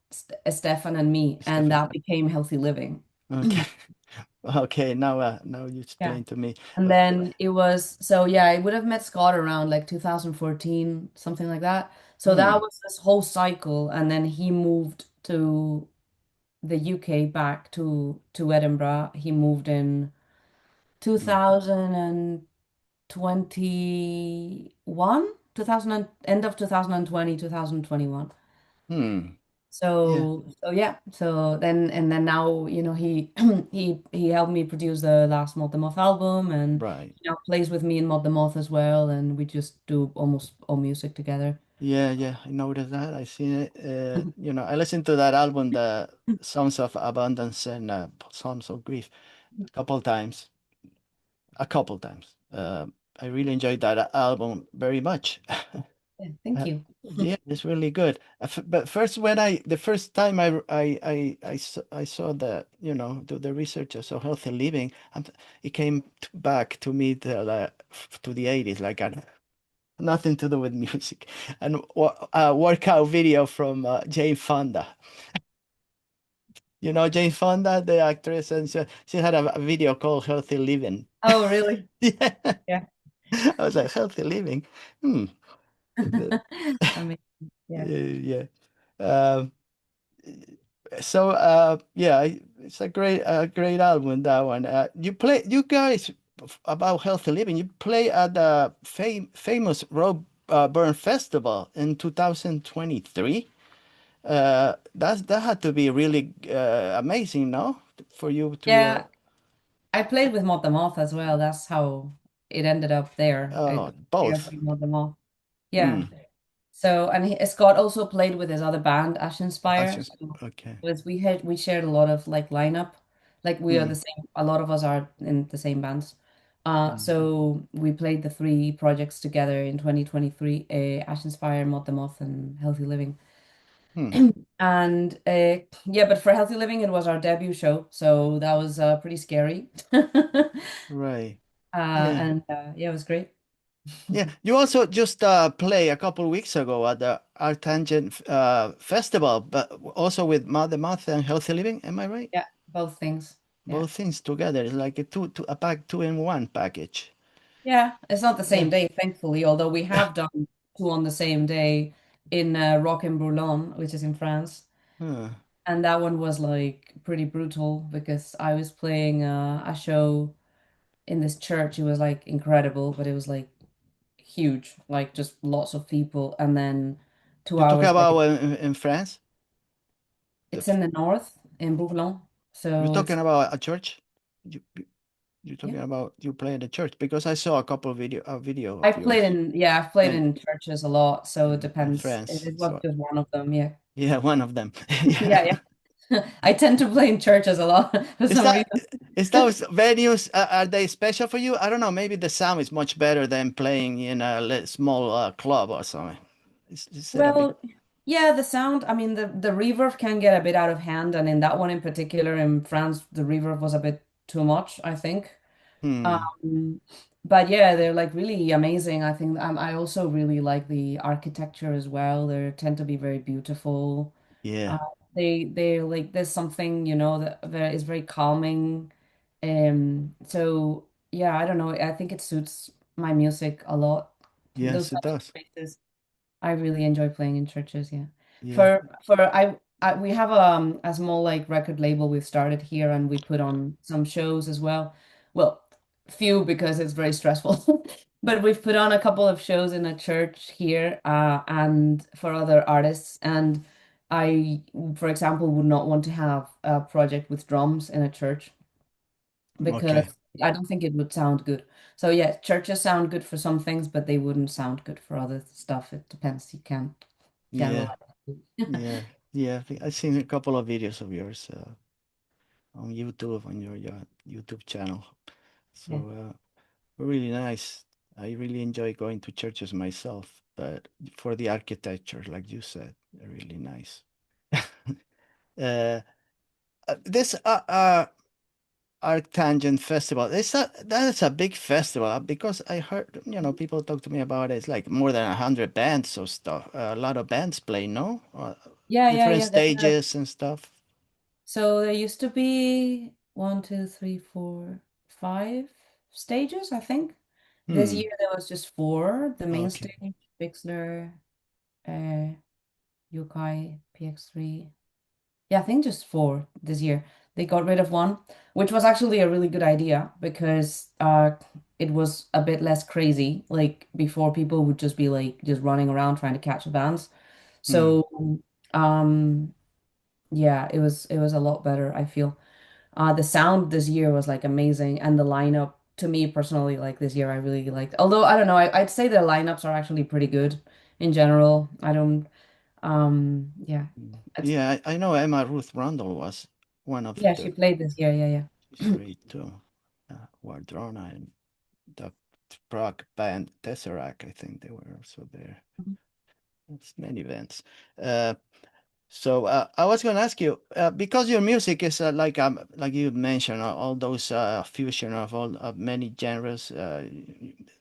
Stefan, and me, and Stefan. that became Healthy Living. Okay. Okay. Now you Yeah. explain to me. And Uh, then it was, so yeah, I would have met Scott around like 2014, something like that. So that hmm. was this whole cycle, and then he moved to the UK, back to Edinburgh. He moved in Hmm. 2021, 2000 end of 2020, 2021. Hmm. Yeah. So yeah, so then and then now, he he helped me produce the last Maud the Moth album, and Right. he now plays with me in Maud the Moth as well, and we just do almost all music together. Yeah, yeah, I noticed that. I seen it. I listened to that album, the Songs of Abundance and Songs of Grief, a couple times. A couple times. I really enjoyed that album very much. Yeah, thank Uh, you. yeah, it's really good. But first, the first time I saw the, the research of so healthy living, it came back to me to the 80s, like nothing to do with music, and a workout video from Jane Fonda. You know Jane Fonda, the actress, and she had a video called Healthy Living. Oh, really? Yeah, Yeah. I was like, healthy living. Hmm. I mean, yeah. Yeah. Um, yeah, it's a great album, that one. You guys, about healthy living. You play at the famous Road Burn Festival in 2023. That had to be really amazing, no? For you to Yeah, I played with Maud the Moth as well. That's how it ended up there. oh, Yeah, both. Maud the Moth. Yeah. Hmm. So, and Scott also played with his other band, Ash That's Inspire. just So okay. we shared a lot of like lineup. Like we are Hmm. the same, a lot of us are in the same bands. Hmm. So we played the three projects together in 2023, Ash Inspire, Mod the Moth, and Healthy Living. Hmm. And yeah, but for Healthy Living, it was our debut show, so that was pretty scary. Right. Yeah. And yeah, it was great. Yeah, you also just play a couple weeks ago at the Arctangent Festival, but also with Mother Month and Healthy Living. Am I right? Yeah, both things. Yeah. Both things together. It's like a pack, two in one package. Yeah, it's not the Yeah. same day, thankfully, although we have done two on the same day in Rock and Boulogne, which is in France. Huh. And that one was like pretty brutal because I was playing a show in this church. It was like incredible, but it was like huge, like just lots of people. And then two You talking hours about later, in France? The it's f- in the north in Boulogne. You're So talking it's, about a church? You're yeah. talking about you play in the church because I saw a video of yours I've played in in churches a lot, so it in depends. France. It was So just one of them, yeah. yeah, one of them. Yeah, Yeah. yeah. I tend to play in churches a lot for Is some that reason. is those venues are they special for you? I don't know. Maybe the sound is much better than playing in a small club or something. Is it a big? Well, yeah, the sound, I mean, the reverb can get a bit out of hand, and in that one in particular in France, the reverb was a bit too much, I think. Hmm. Um, but yeah, they're like really amazing. I think I also really like the architecture as well. They tend to be very beautiful. Uh, Yeah. they like there's something, that is very calming. So yeah, I don't know. I think it suits my music a lot. Those Yes, it types of does. spaces. I really enjoy playing in churches, yeah. Yeah. For we have a small like record label we've started here and we put on some shows as well. Well, few because it's very stressful. But we've put on a couple of shows in a church here and for other artists and I, for example, would not want to have a project with drums in a church Okay. because I don't think it would sound good. So yeah, churches sound good for some things, but they wouldn't sound good for other stuff. It depends. You can't Yeah. generalize. Yeah. Yeah. I've seen a couple of videos of yours on YouTube on your YouTube channel. So Yeah. really nice. I really enjoy going to churches myself, but for the architecture, like you said, really nice. Uh, this Arctangent Festival, that is a big festival because I heard, people talk to me about it. It's like more than 100 bands or stuff. A lot of bands play, no? Yeah, yeah, Different yeah. There are, stages and stuff. so there used to be one, two, three, four, five stages, I think. This Hmm. year there was just four. The main Okay. stage, Bixler, uh, Yokai, PX3. Yeah, I think just four this year. They got rid of one, which was actually a really good idea because it was a bit less crazy. Like before, people would just be like just running around trying to catch the bands. Hmm. So Yeah, it was a lot better, I feel. The sound this year was like amazing, and the lineup to me personally, like this year, I really liked. Although I don't know, I'd say the lineups are actually pretty good in general. I don't, yeah, it's Yeah, I know Emma Ruth Rundle was one of yeah, she the played this year, yeah, she's yeah. great too. Wardrona and the Prague band Tesseract, I think they were also there. It's many events. Uh, so I was going to ask you because your music is like you mentioned all those fusion of all of many genres.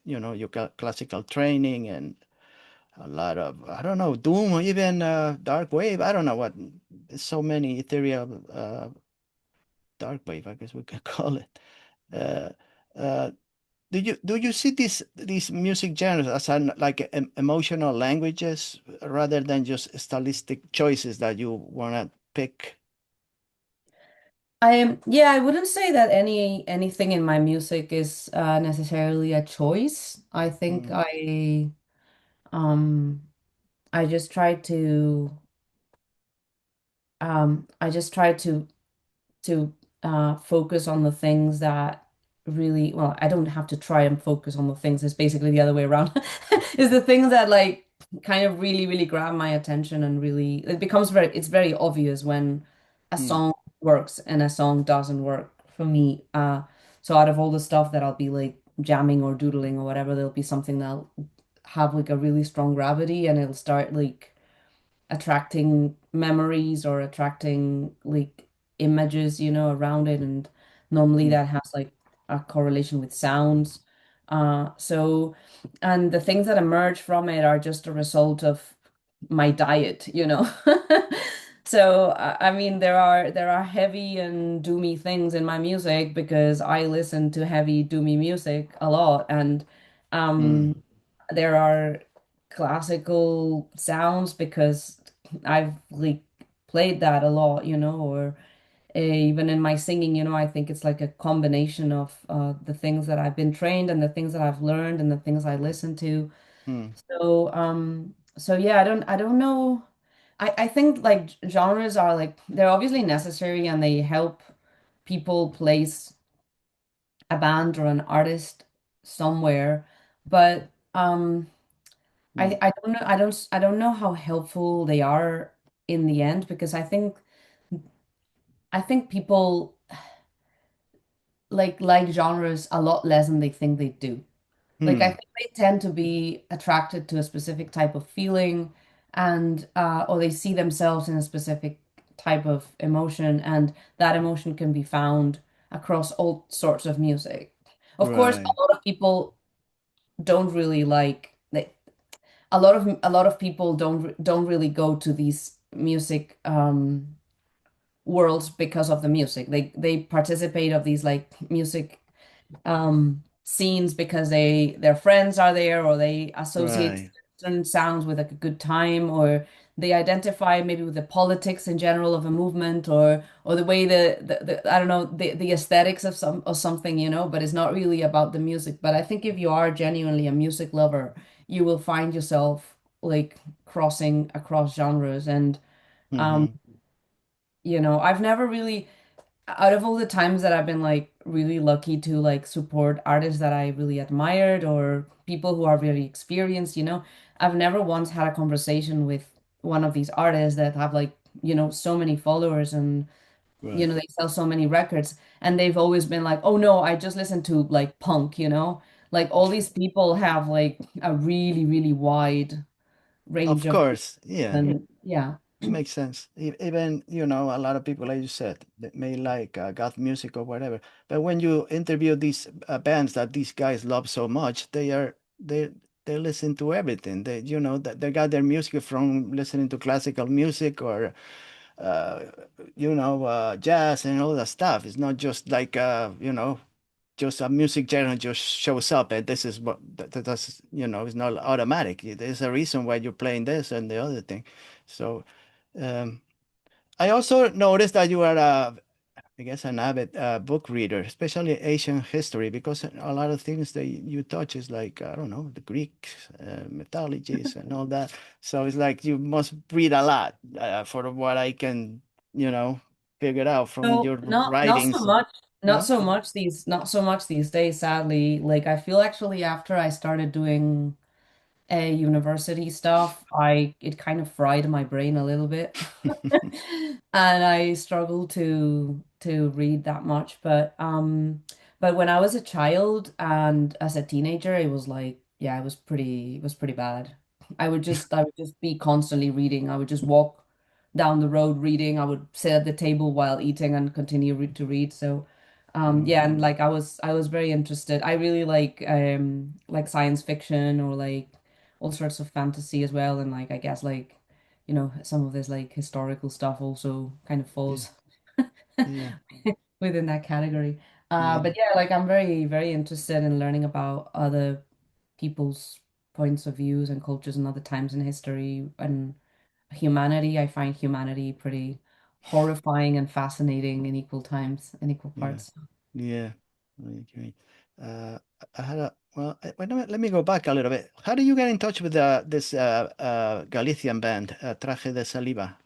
You know, you got classical training and a lot of I don't know doom or even dark wave. I don't know what. So many ethereal dark wave, I guess we can call it. Uh, uh, do you see these music genres as like emotional languages rather than just stylistic choices that you want to pick? Yeah, I wouldn't say that anything in my music is necessarily a choice. I think Mm, um I just try to I just try to focus on the things that really, well, I don't have to try and focus on the things. It's basically the other way around. Is the things that like kind of really grab my attention and really it becomes it's very obvious when a mm, song works and a song doesn't work for me. So out of all the stuff that I'll be like jamming or doodling or whatever, there'll be something that'll have like a really strong gravity and it'll start like attracting memories or attracting like images, around it. And normally mm, that has like a correlation with sounds. So, and the things that emerge from it are just a result of my diet. So, I mean, there are heavy and doomy things in my music because I listen to heavy doomy music a lot, and mm, um, there are classical sounds because I've like played that a lot, or even in my singing, I think it's like a combination of the things that I've been trained and the things that I've learned and the things I listen to. mm, So yeah, I don't know. I think like genres are like they're obviously necessary and they help people place a band or an artist somewhere, but mm, I don't know I don't know how helpful they are in the end because I think people like genres a lot less than they think they do. Like I mm. think they tend to be attracted to a specific type of feeling and or they see themselves in a specific type of emotion and that emotion can be found across all sorts of music. Of course, Right. a lot of people don't really like a lot of people don't really go to these music worlds because of the music. They participate of these like music scenes because their friends are there or they associate Right. certain sounds with like a good time or they identify maybe with the politics in general of a movement or the way the I don't know the aesthetics of something, but it's not really about the music. But I think if you are genuinely a music lover, you will find yourself like crossing across genres and um Mm-hmm. I've never really out of all the times that I've been like really lucky to like support artists that I really admired or people who are very experienced, I've never once had a conversation with one of these artists that have like, so many followers and, Right. they sell so many records and they've always been like, oh no, I just listen to like punk. Like all these people have like a really wide range Of of course. Yeah. and yeah. Makes sense. Even, a lot of people, like you said, that may like goth music or whatever. But when you interview these bands that these guys love so much, they listen to everything. That they got their music from listening to classical music or uh, jazz and all that stuff. It's not just like just a music genre just shows up and this is what that's it's not automatic. There's a reason why you're playing this and the other thing. So. Um, I also noticed that you are, I guess, an avid book reader, especially ancient history, because a lot of things that you touch is like, I don't know, the Greek mythologies and all that. So it's like you must read a lot, for what I can. you know, figured out from So your not so writings? much, No? not so much these days, sadly. Like I feel actually after I started doing university stuff, I it kind of fried my brain a little bit. And I struggle to read that much. But when I was a child and as a teenager, it was like, yeah, it was pretty bad. I would just be constantly reading. I would just walk down the road reading. I would sit at the table while eating and continue to read. So Mm, yeah, and like I was very interested. I really like science fiction or like all sorts of fantasy as well. And like I guess like, you know, some of this like historical stuff also kind of yeah, falls yeah, within that category. yeah, But yeah, like I'm very, very interested in learning about other people's points of views and cultures and other times in history and humanity. I find humanity pretty horrifying and fascinating in equal times, in equal yeah, parts. yeah. I agree. Uh, I had a well. Wait a minute, let me go back a little bit. How do you get in touch with this Galician band, Traje de Saliva?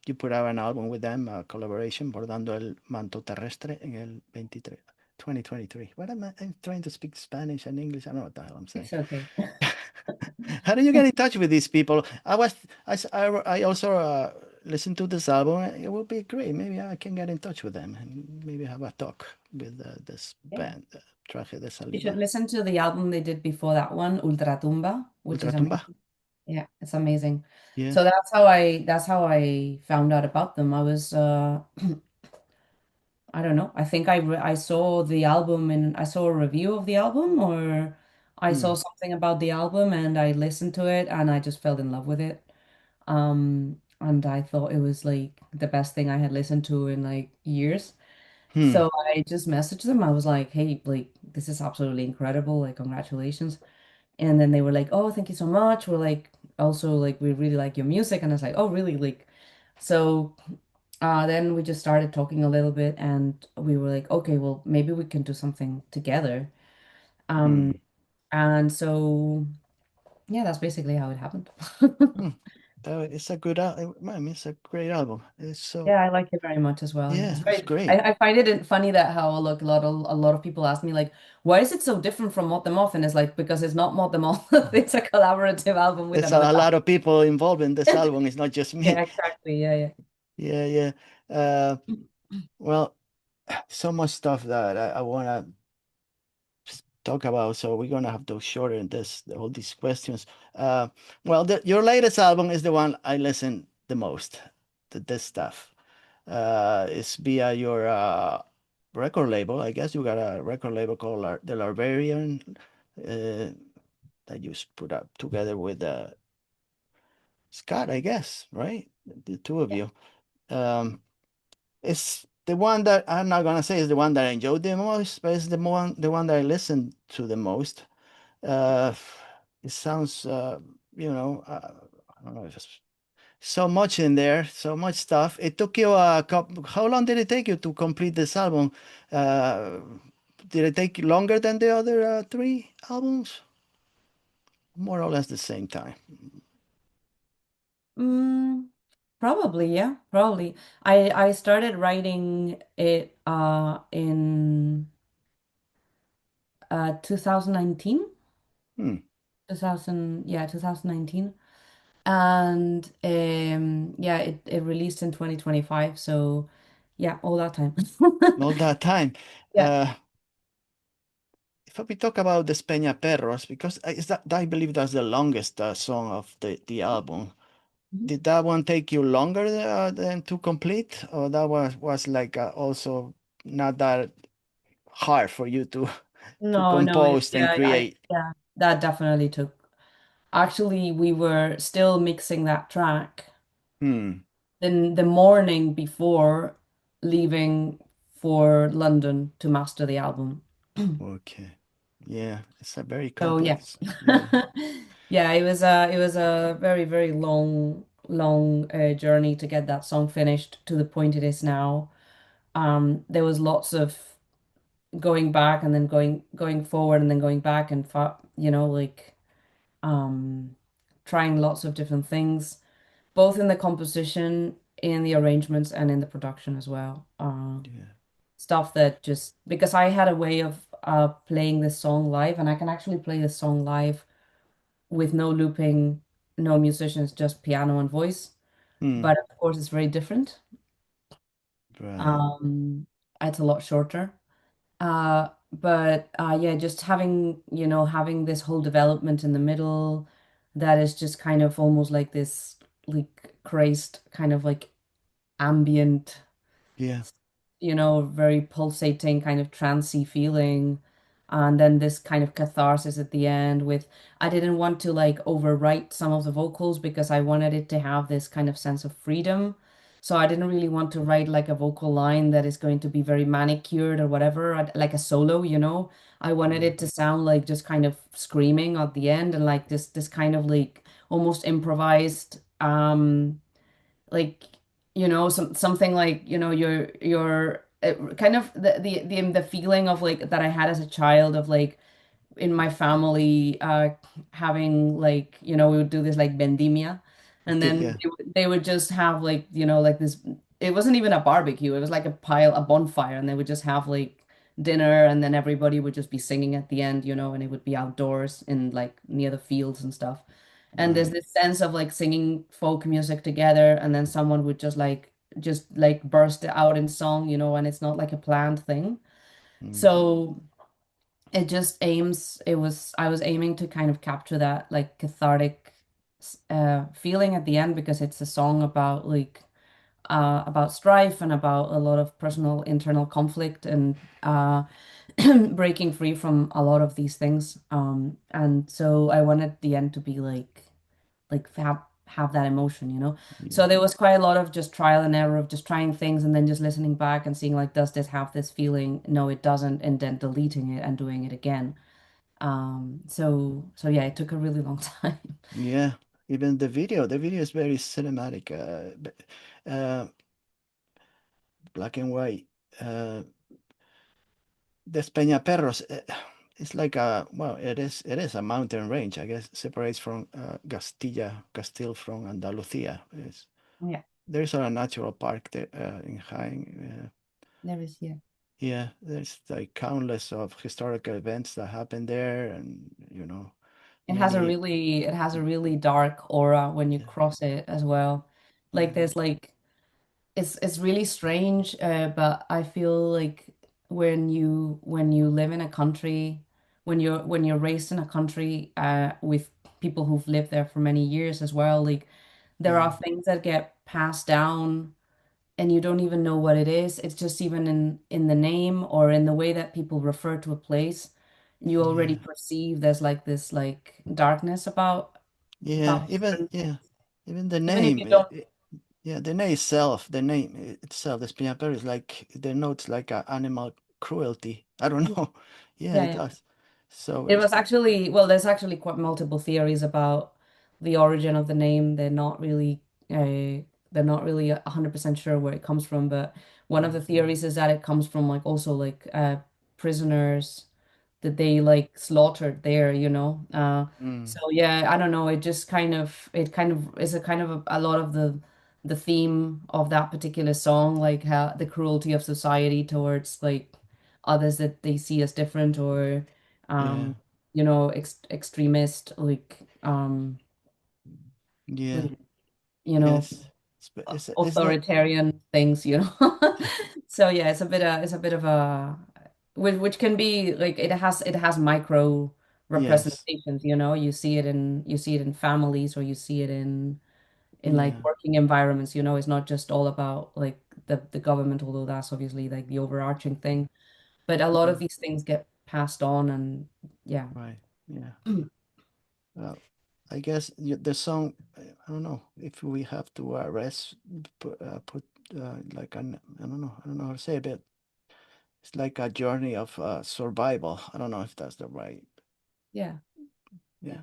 You put out an album with them, a collaboration, Bordando el Manto Terrestre, en el 23, 2023. What am I? I'm trying to speak Spanish and English. I don't know what the hell I'm saying. It's okay. How do you get in touch with these people? I also listened to this album. It would be great. Maybe I can get in touch with them and maybe have a talk with this Yeah. band, Traje de You should Saliva. listen to the album they did before that one, Ultratumba, which is Ultratumba? amazing. Yeah, it's amazing. Yeah. So that's how I found out about them. I was I don't know. I think I saw the album and I saw a review of the album or I saw Hmm. something about the album and I listened to it and I just fell in love with it. And I thought it was like the best thing I had listened to in like years. Hmm. So I just messaged them. I was like, "Hey, like this is absolutely incredible. Like congratulations." And then they were like, "Oh, thank you so much. We're like also like we really like your music." And I was like, "Oh, really?" Like so then we just started talking a little bit and we were like, "Okay, well, maybe we can do something together." Um Hmm. and so yeah, that's basically how it happened. Hmm. It's a good man, it's a great album. It's so Yeah, I like it very much as well. It's yeah, it's very, great. I find it funny that how look a lot of people ask me like, why is it so different from Maud the Moth? And it's like because it's not Maud the Moth. It's a collaborative album with There's another a lot of people involved in this band. album. It's not just me. Yeah, exactly. Yeah, yeah. Yeah, yeah. Uh, well, so much stuff that I want to talk about. So we're gonna have to shorten this all these questions. Uh, well, your latest album is the one I listen the most. This stuff. It's via your record label. I guess you got a record label called The Librarian uh, that you put up together with Scott, I guess, right? The two of you. Um, it's the one that I'm not gonna say is the one that I enjoyed the most, but it's the one that I listened to the most. Uh, it sounds, I don't know if it's so much in there, so much stuff. It took you a couple, how long did it take you to complete this album? Uh, did it take longer than the other three albums? More or less the same time. Mm, probably, yeah, probably. I started writing it in 2019. Hmm. 2019. And yeah, it released in 2025. So yeah, all that time. All that time. Yeah. Uh, if we talk about the Peña Perros, because is that I believe that's the longest song of the album. Mhm. Did that one take you longer than to complete, or that was like also not that hard for you to to No, no, compose and create? yeah, that definitely took. Actually, we were still mixing that track Hmm. in the morning before leaving for London to master the album. Okay. Yeah, it's a very So yeah. complex. Yeah. Yeah, it was a very, very long journey to get that song finished to the point it is now. There was lots of going back and then going forward and then going back and you know, like um trying lots of different things, both in the composition. in the arrangements and in the production as well. Yeah. Stuff that just because I had a way of playing this song live, and I can actually play this song live with no looping, no musicians, just piano and voice. Hmm. But of course, it's very different. Right. Um, it's a lot shorter. But yeah, just having, having this whole development in the middle that is just kind of almost like this like crazed kind of like ambient, Yeah. very pulsating kind of trancey feeling. And then this kind of catharsis at the end with, I didn't want to like overwrite some of the vocals because I wanted it to have this kind of sense of freedom. So I didn't really want to write like a vocal line that is going to be very manicured or whatever, like a solo. I wanted Yeah. it to sound like just kind of screaming at the end and like this kind of like almost improvised like something like your kind of the feeling of like that I had as a child of like in my family having like we would do this like vendimia and then Yeah. they would just have like like this, it wasn't even a barbecue, it was like a bonfire, and they would just have like dinner, and then everybody would just be singing at the end, and it would be outdoors in like near the fields and stuff. And there's Right. this sense of like singing folk music together, and then someone would just like burst out in song, and it's not like a planned thing. Mm. So I was aiming to kind of capture that like cathartic feeling at the end, because it's a song about like about strife and about a lot of personal internal conflict and breaking free from a lot of these things. And so I wanted the end to be like have that emotion. So Yeah. there was quite a lot of just trial and error of just trying things and then just listening back and seeing like, does this have this feeling? No, it doesn't, and then deleting it and doing it again. So yeah, it took a really long time. Yeah. Even the video is very cinematic. Black and white. Uh, Despeñaperros. It's like it is a mountain range, I guess, separates from Castile from Andalusia. Yeah, There's a natural park there in Jaén. there is, yeah. Yeah, there's like countless of historical events that happen there, and many. It has a really dark aura when you Yeah, cross it as well. Like yeah, there's like it's really strange, but I feel like when you live in a country, when you're raised in a country with people who've lived there for many years as well, like there yeah, are things that get passed down and you don't even know what it is. It's just even in the name or in the way that people refer to a place. You already yeah, perceive there's like this like darkness yeah. about Even certain yeah, things. even the Even if name. you don't, Yeah, the name itself, the Espinaper is like denotes like animal cruelty. I don't know. Yeah, yeah, it yeah. does. So It it's was actually, well, there's actually quite multiple theories about the origin of the name. They're not really 100% sure where it comes from, but one of mm, the theories is that it comes from like also like prisoners that they like slaughtered there, mm, So yeah, I don't know, it kind of is a kind of a lot of the theme of that particular song, like how the cruelty of society towards like others that they see as different or yeah, um extremist yeah, like, you know yes. It's not. authoritarian things. So yeah, it's a bit of a which can be like it has micro Yes, representations, you see it in families, or you see it in like yeah, working environments, it's not just all about like the government, although that's obviously like the overarching thing, but a lot yeah, of these things get passed on, and yeah. right, yeah. Well, I guess the song. I don't know if we have to rest, put like an. I don't know how to say it, but it's like a journey of survival. I don't know if that's the right. Yeah, Yeah. yeah,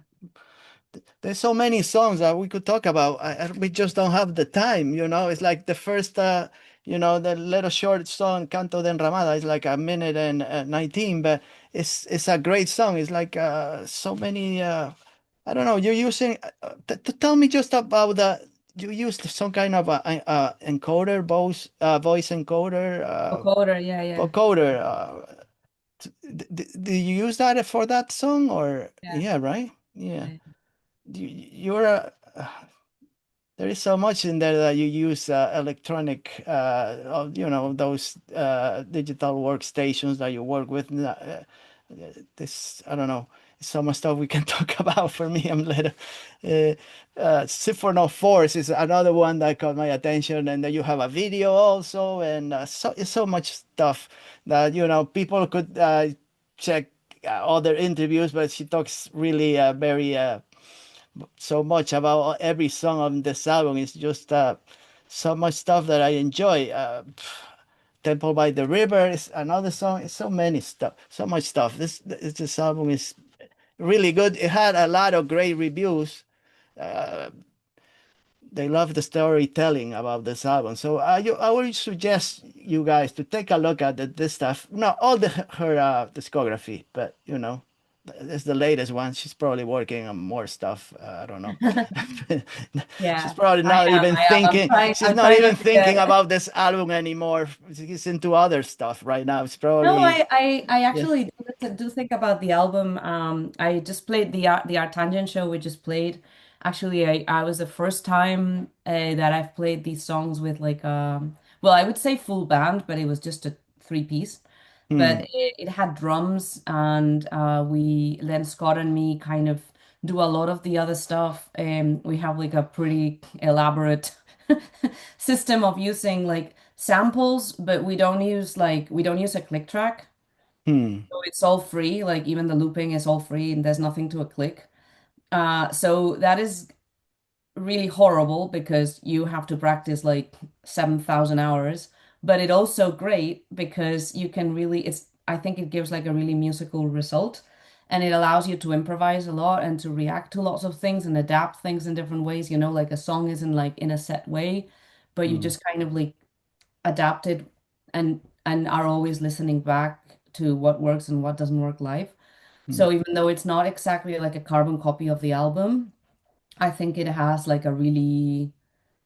There's so many songs that we could talk about. We just don't have the time, It's like the first, the little short song, Canto de Enramada, is like a minute and 19, but it's a great song. It's like so many, I don't know, you're using, tell me just about you used some kind of a encoder, voice encoder, Vocoder, yeah, yeah, vocoder. Do you use that for that song or yeah, yeah, right? Yeah. yeah. You're there is so much in there that you use electronic, those digital workstations that you work with. This, I don't know, so much stuff we can talk about. For me, I'm little. Uh, Symphony of Force is another one that caught my attention, and then you have a video also, and it's so much stuff that people could check other interviews, but she talks really very so much about every song on this album. It's just so much stuff that I enjoy. Temple by the River is another song. It's so many stuff, so much stuff. This album is really good. It had a lot of great reviews. Uh, they love the storytelling about this album. So I would suggest you guys to take a look at this stuff. Not all her discography, but it's the latest one. She's probably working on more stuff. I don't know. She's Yeah, probably I not am. even I am. thinking. She's I'm not trying even not to thinking get. about this album anymore. She's into other stuff right now. It's No, probably I yeah. actually do think about the album. I just played the Artangent show we just played. Actually, I was the first time that I've played these songs with like well, I would say full band, but it was just a three piece. But Hmm. it had drums, and we then Scott and me kind of do a lot of the other stuff. We have like a pretty elaborate system of using like samples, but we don't use a click track. Hmm. So it's all free, like even the looping is all free and there's nothing to a click. So that is really horrible because you have to practice like 7,000 hours, but it also great because you can really I think it gives like a really musical result, and it allows you to improvise a lot and to react to lots of things and adapt things in different ways, like a song isn't like in a set way, but you Hmm. just kind of like adapt it and are always listening back to what works and what doesn't work live. Hmm. So even though it's not exactly like a carbon copy of the album, I think it has like a really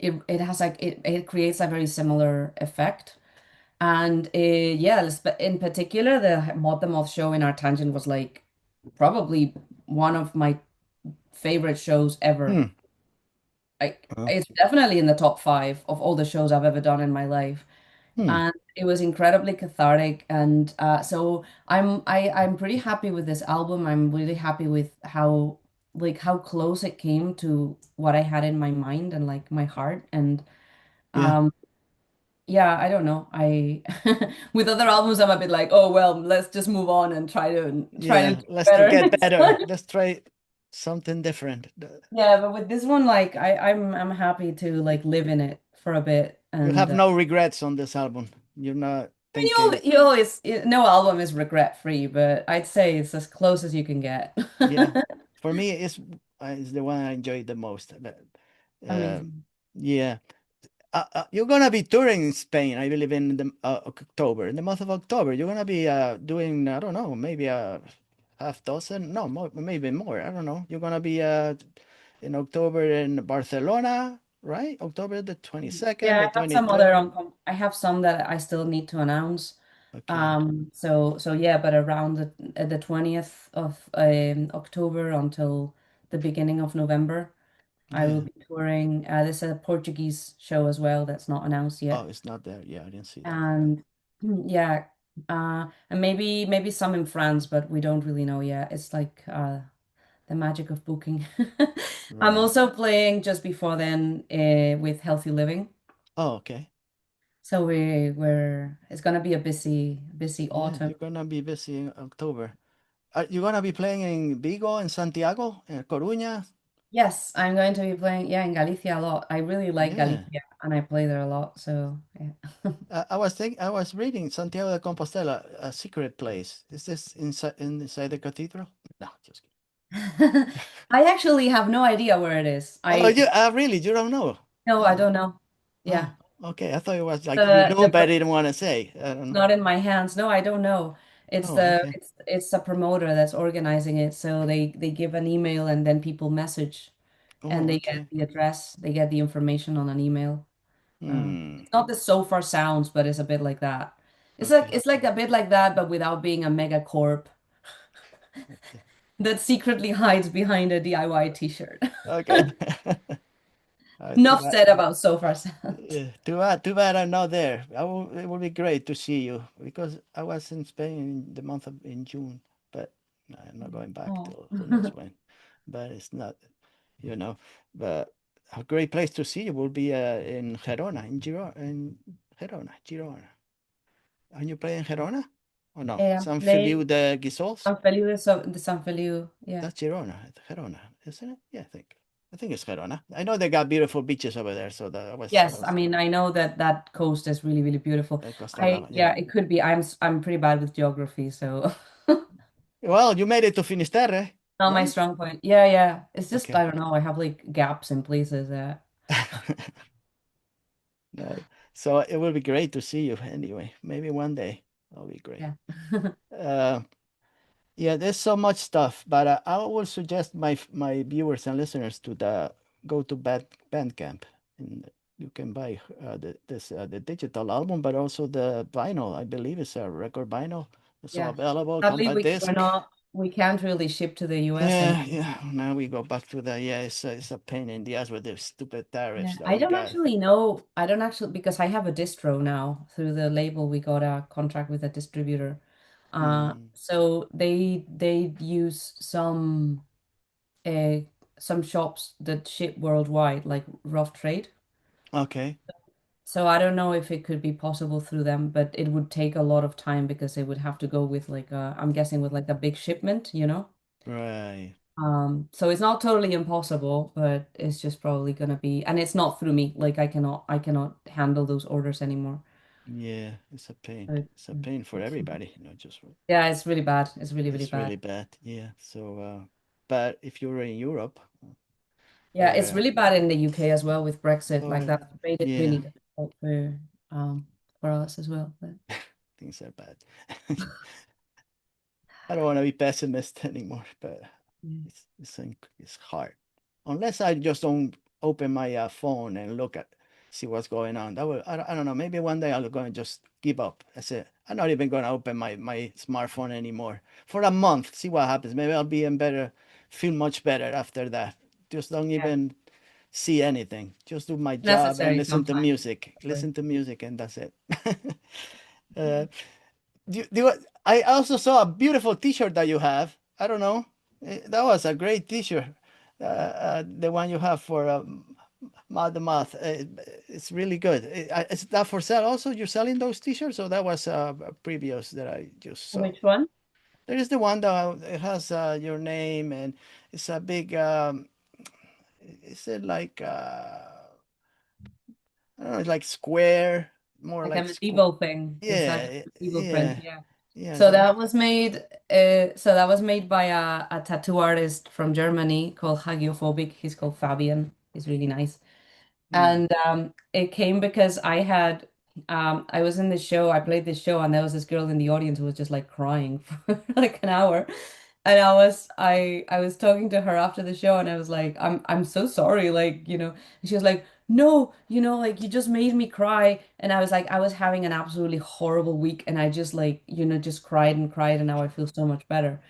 it has like it creates a very similar effect. And yeah, in particular, the Maud the Moth show in our tangent was like probably one of my favorite shows ever. Hmm. Like Uh, it's definitely in the top five of all the shows I've ever done in my life. hmm. And it was incredibly cathartic. And so I'm pretty happy with this album. I'm really happy with how close it came to what I had in my mind and like my heart. And Yeah. um yeah, I don't know. I with other albums I'm a bit like, oh well, let's just move on and try to Yeah. do Let's better get next better. time. Let's try something different. Yeah, but with this one, like I'm happy to like live in it for a bit. You And have no regrets on this album. You're not thinking, you always no album is regret free, but I'd say it's as close as you can get. yeah. For me, it's the one I enjoyed the most. Uh, Amazing. yeah. You're gonna be touring in Spain, I believe, in the October, in the month of October. You're gonna be doing, I don't know, maybe a half dozen, no, more, maybe more. I don't know. You're gonna be in October in Barcelona, right? October the 22nd, Yeah, the I have some other 23rd. I have some that I still need to announce. Okay. So yeah, but around the 20th of October until the beginning of November, I will Yeah. be touring. There's a Portuguese show as well that's not announced Oh, yet. it's not there. Yeah, I didn't see that. And yeah, and maybe some in France, but we don't really know yet. It's like the magic of booking. I'm Right. also playing just before then with Healthy Living. Oh, okay. So we're it's gonna be a busy Yeah, autumn. you're gonna be busy in October. Are you gonna be playing in Vigo and Santiago, Coruña? Yes, I'm going to be playing, yeah, in Galicia a lot. I really like Yeah. Galicia and I play there a lot. So yeah. I was reading Santiago de Compostela, a secret place. Is this inside the cathedral? No, just kidding. I actually have no idea where it is. Oh, you really? You don't know? No, I Oh, don't know. oh, Yeah. okay. I thought it was like you knew, The but didn't want to say. I don't know. not in my hands. No, I don't know. Oh, okay. It's a promoter that's organizing it. So they give an email and then people message. and Oh, they get okay. the address, they get the information on an email. Hmm. It's not the so far sounds, but it's a bit like that. Okay. It's like a bit like that, but without being a mega corp Okay. that secretly hides behind a DIY t-shirt. Okay. Too Enough bad. said about so far sound. Yeah, too bad. Too bad I'm not there. It would be great to see you because I was in Spain in the month of in June, but I'm not going back Oh. till who knows when. But it's not, you know. But a great place to see you will be in Gerona, in Gerona, Girona. Are you playing Gerona? Or no? Yeah, San Feliu they de Guíxols? San Feliu, so the San Feliu, yeah. That's Girona, Gerona, isn't it? Yeah, I think. I think it's Gerona. I know they got beautiful beaches over there, so I Yes, I was mean I know that that coast is really, really beautiful. Costa I Brava, yeah. Yeah, it could be. I'm pretty bad with geography, so Well, you made it to Finisterre, not my right? strong point. Yeah, yeah. It's just Okay. I don't know. I have like gaps in places. No. So it will be great to see you anyway. Maybe one day. That'll be great. Yeah. Uh, yeah, there's so much stuff, but I will suggest my viewers and listeners to go to Bandcamp, and you can buy the digital album, but also the vinyl. I believe it's a record vinyl. It's all Yeah. available, Sadly, compact disc. we can't really ship to the US Yeah, anymore. yeah. Now we go back to the yeah. It's a pain in the ass with the stupid tariffs Yeah. that I we don't got. actually know. I don't actually because I have a distro now through the label. We got a contract with a distributor. Hmm. So they use uh some shops that ship worldwide, like rough trade. Okay. So I don't know if it could be possible through them, but it would take a lot of time because they would have to go with like I'm guessing with like a big shipment, you know? Right. So it's not totally impossible, but it's just probably gonna be, and it's not through me. Like I cannot handle those orders anymore. Yeah, it's a pain. But, It's a pain for everybody, just yeah, it's really bad. It's really, really it's bad. really bad. Yeah. So, but if you're in Europe, Yeah, it's where really bad in the UK as well with Brexit. Like oh that made it yeah, really difficult um for us as well. But things are bad. I don't want to be pessimist anymore, but yeah. it's hard. Unless I just don't open my phone and see what's going on. I don't know. Maybe one day I'm going to just give up. I said I'm not even going to open my smartphone anymore for a month. See what happens. Maybe I'll be in better, feel much better after that. Just don't Yeah. even see anything. Just do my job and Necessary sometimes. Listen to music, and that's it. uh, I also saw a beautiful T-shirt that you have. I don't know. That was a great T-shirt. The one you have for Maud the Moth. It's really good. Is that for sale also? You're selling those T-shirts? So that was a previous that I just saw. Which one? There is the one that it has your name and it's a big. Is it like I don't know, it's like square, more Like a like square. medieval thing. It's like a Yeah, medieval print, yeah, yeah. yeah. So So that was made by a tattoo artist from Germany called Hagiophobic. He's called Fabian. He's really nice. mm, And it came because I was in this show, I played this show, and there was this girl in the audience who was just like crying for like an hour. And I was talking to her after the show and I was like, I'm so sorry, like, and she was like, no, like you just made me cry. And I was like, I was having an absolutely horrible week and I just like, just cried and cried and now I feel so much better.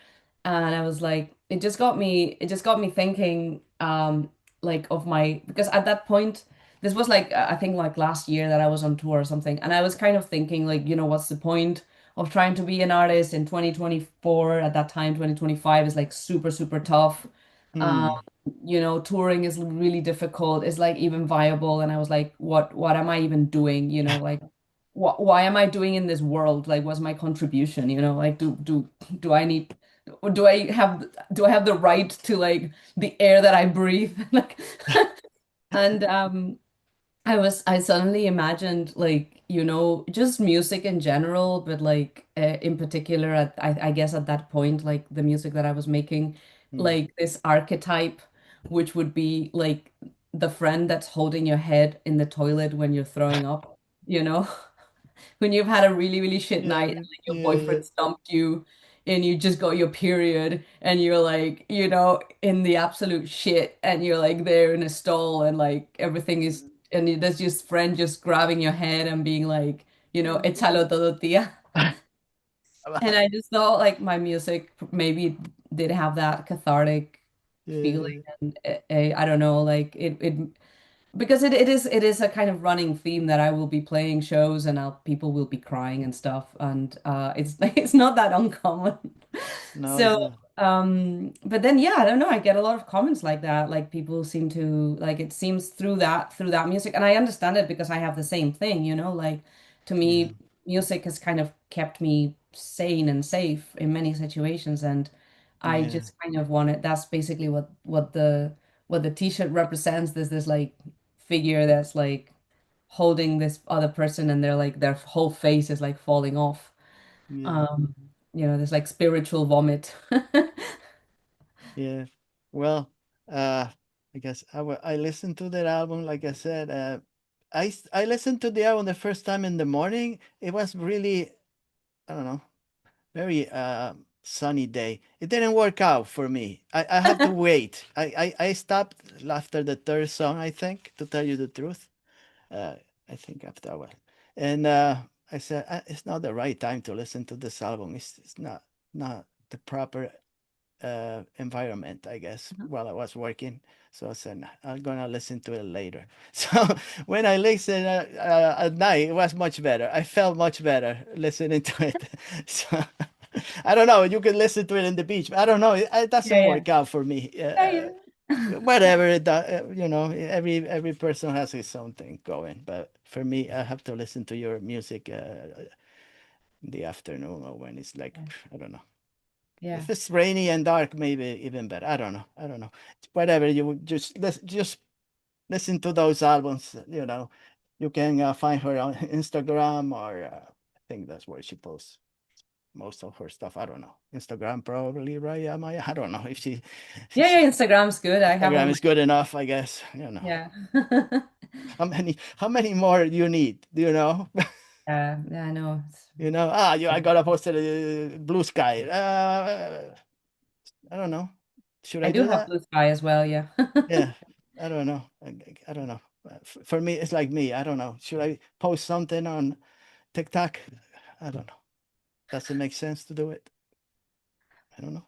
And I was like, it just got me thinking, like of my, because at that point, this was like, I think like last year that I was on tour or something. And I was kind of thinking like, what's the point of trying to be an artist in 2024? At that time, 2025 is like super, super tough. Um, mm, touring is really difficult. It's like even viable. And I was like, what am I even doing? Like, why am I doing in this world? Like, what's my contribution? Like, do I need do I have the right to like the air that I breathe? Like, and I suddenly imagined like, just music in general, but like in particular I guess at that point, like the music that I was making, mm. like this archetype, which would be like the friend that's holding your head in the toilet when you're throwing up, you know? When you've had a really, really shit night and Yeah, like your yeah, yeah. boyfriend stumped you and you just got your period and you're like, in the absolute shit and you're like there in a stall and like everything is and there's just friend just grabbing your head and being like, échalo todo, tía. And I just thought like my music maybe did have that cathartic feeling Yeah, and I don't know, like it because it is a kind of running theme that I will be playing shows and people will be crying and stuff and it's like it's not that uncommon. no, it's So not. but then yeah, I don't know, I get a lot of comments like that, like people seem to like it seems through that music, and I understand it because I have the same thing, like to Yeah, me music has kind of kept me sane and safe in many situations, and I yeah, just kind of want it. That's basically what the t-shirt represents. There's this like figure that's like holding this other person and they're like their whole face is like falling off. yeah, Um, there's like spiritual vomit. yeah. Well, uh, I guess I listened to that album. Like I said, I listened to the album the first time in the morning. It was really, I don't know, very sunny day. It didn't work out for me. I have to wait. I stopped after the third song, I think, to tell you the truth. Uh, I think after a while. And I said, it's not the right time to listen to this album. It's not the proper environment, I guess, while I was working. So I said, "Nah, I'm gonna listen to it later." So when I listened at night, it was much better. I felt much better listening to it. So I don't know. You can listen to it in the beach. But I don't know. It Yeah, doesn't yeah. work out for me. Yeah, yeah. Whatever every person has his own thing going. But for me, I have to listen to your music in the afternoon or when it's like I don't know. Yeah. If it's rainy and dark, maybe even better. I don't know. I don't know. Whatever you just listen to those albums. You can find her on Instagram or I think that's where she posts most of her stuff. I don't know. Instagram probably, right, Amaya? I don't know if she Yeah, yeah, Instagram's good. I have Instagram on my is good enough, I guess. yeah. How many more do you need? Do you know? Yeah, I know. I gotta post it blue sky. I don't know. Should I I do do have that? blue sky as well, yeah. Yeah, I don't know. I don't know. For me, it's like me. I don't know. Should I post something on TikTok? I don't know. Does it make sense to do it? I don't know.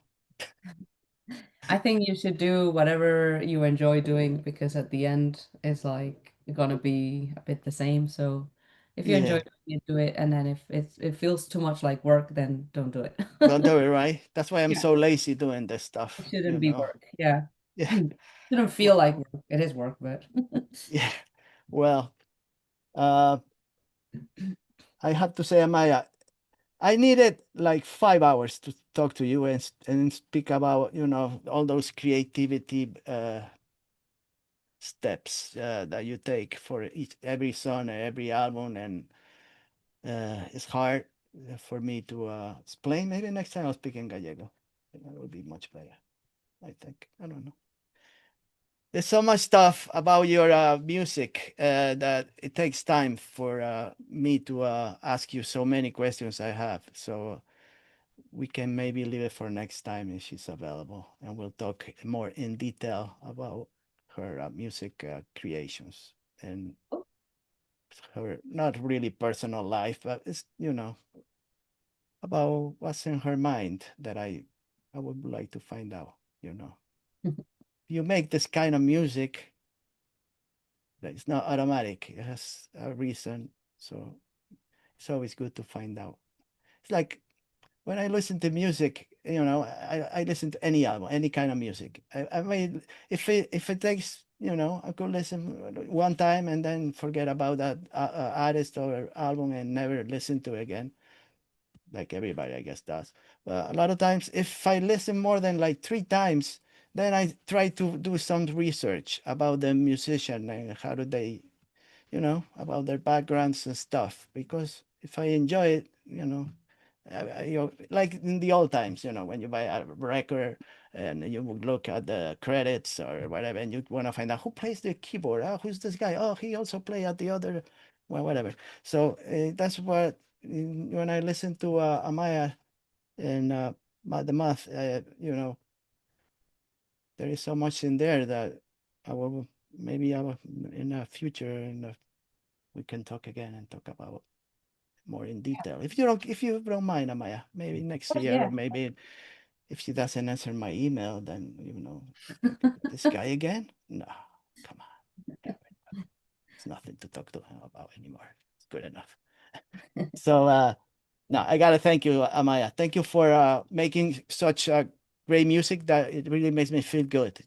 I think you should do whatever you enjoy doing because at the end it's like gonna be a bit the same. So if you enjoy Yeah, doing it, do it, and then if it feels too much like work, then don't do it. don't do it, right? That's why I'm Yeah, so lazy doing this it stuff. shouldn't be work. Yeah. Yeah. Shouldn't feel Well, like work. It is work, but yeah. Well, uh, I have to say, Amaya, I needed like 5 hours to talk to you and speak about all those creativity steps that you take for every song, every album, and it's hard for me to explain. Maybe next time I'll speak in Gallego. That would be much better. I think. I don't know. There's so much stuff about your music that it takes time for me to ask you so many questions I have. So we can maybe leave it for next time if she's available, and we'll talk more in detail about her music creations and her not really personal life, but it's about what's in her mind that I would like to find out. You make this kind of music that it's not automatic. It has a reason, so it's always good to find out. It's like when I listen to music, I listen to any album, any kind of music. I mean, if it takes, I could listen one time and then forget about that artist or album and never listen to it again, like everybody, I guess, does. But a lot of times, if I listen more than like 3 times, then I try to do some research about the musician and how do they, about their backgrounds and stuff. Because if I enjoy it, like in the old times, when you buy a record and you would look at the credits or whatever, and you want to find out who plays the keyboard. Oh, who's this guy? Oh, he also play at the other, well, whatever. So that's what when I listen to Amaya and the Moth, there is so much in there that I will maybe I will, in the future, we can talk again and talk about more in detail. If you don't mind, Amaya, maybe next course, year, or yeah. maybe if she doesn't answer my email, then this guy again? No, come on. It's nothing to talk to him about anymore. It's good enough. So no, I gotta thank you, Amaya. Thank you for making such great music that it really makes me feel good.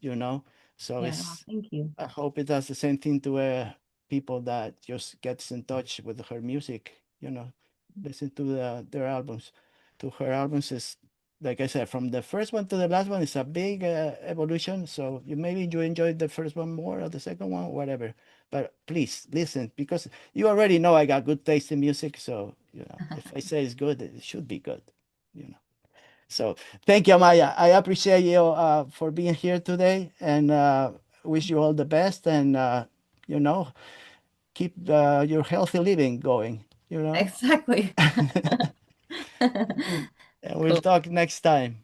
So Yeah, well, thank you. I hope it does the same thing to people that just gets in touch with her music. Listen to their albums. To her albums is, like I said, from the first one to the last one is a big evolution. So maybe you enjoyed the first one more or the second one, whatever. But please listen, because you already know I got good taste in music. So if I say it's good, it should be good. You know. So thank you, Maya. I appreciate you for being here today, and wish you all the best. And you know, keep your healthy living going. Exactly. And we'll Cool. talk next time.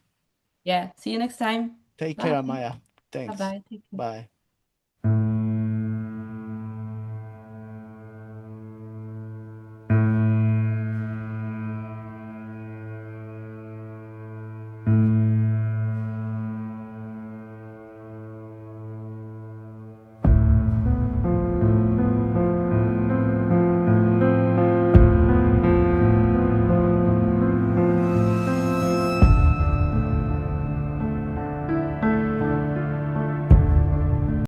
Yeah. See you next time. Take care, Bye. Maya. Thanks. Bye-bye. Take care. Bye.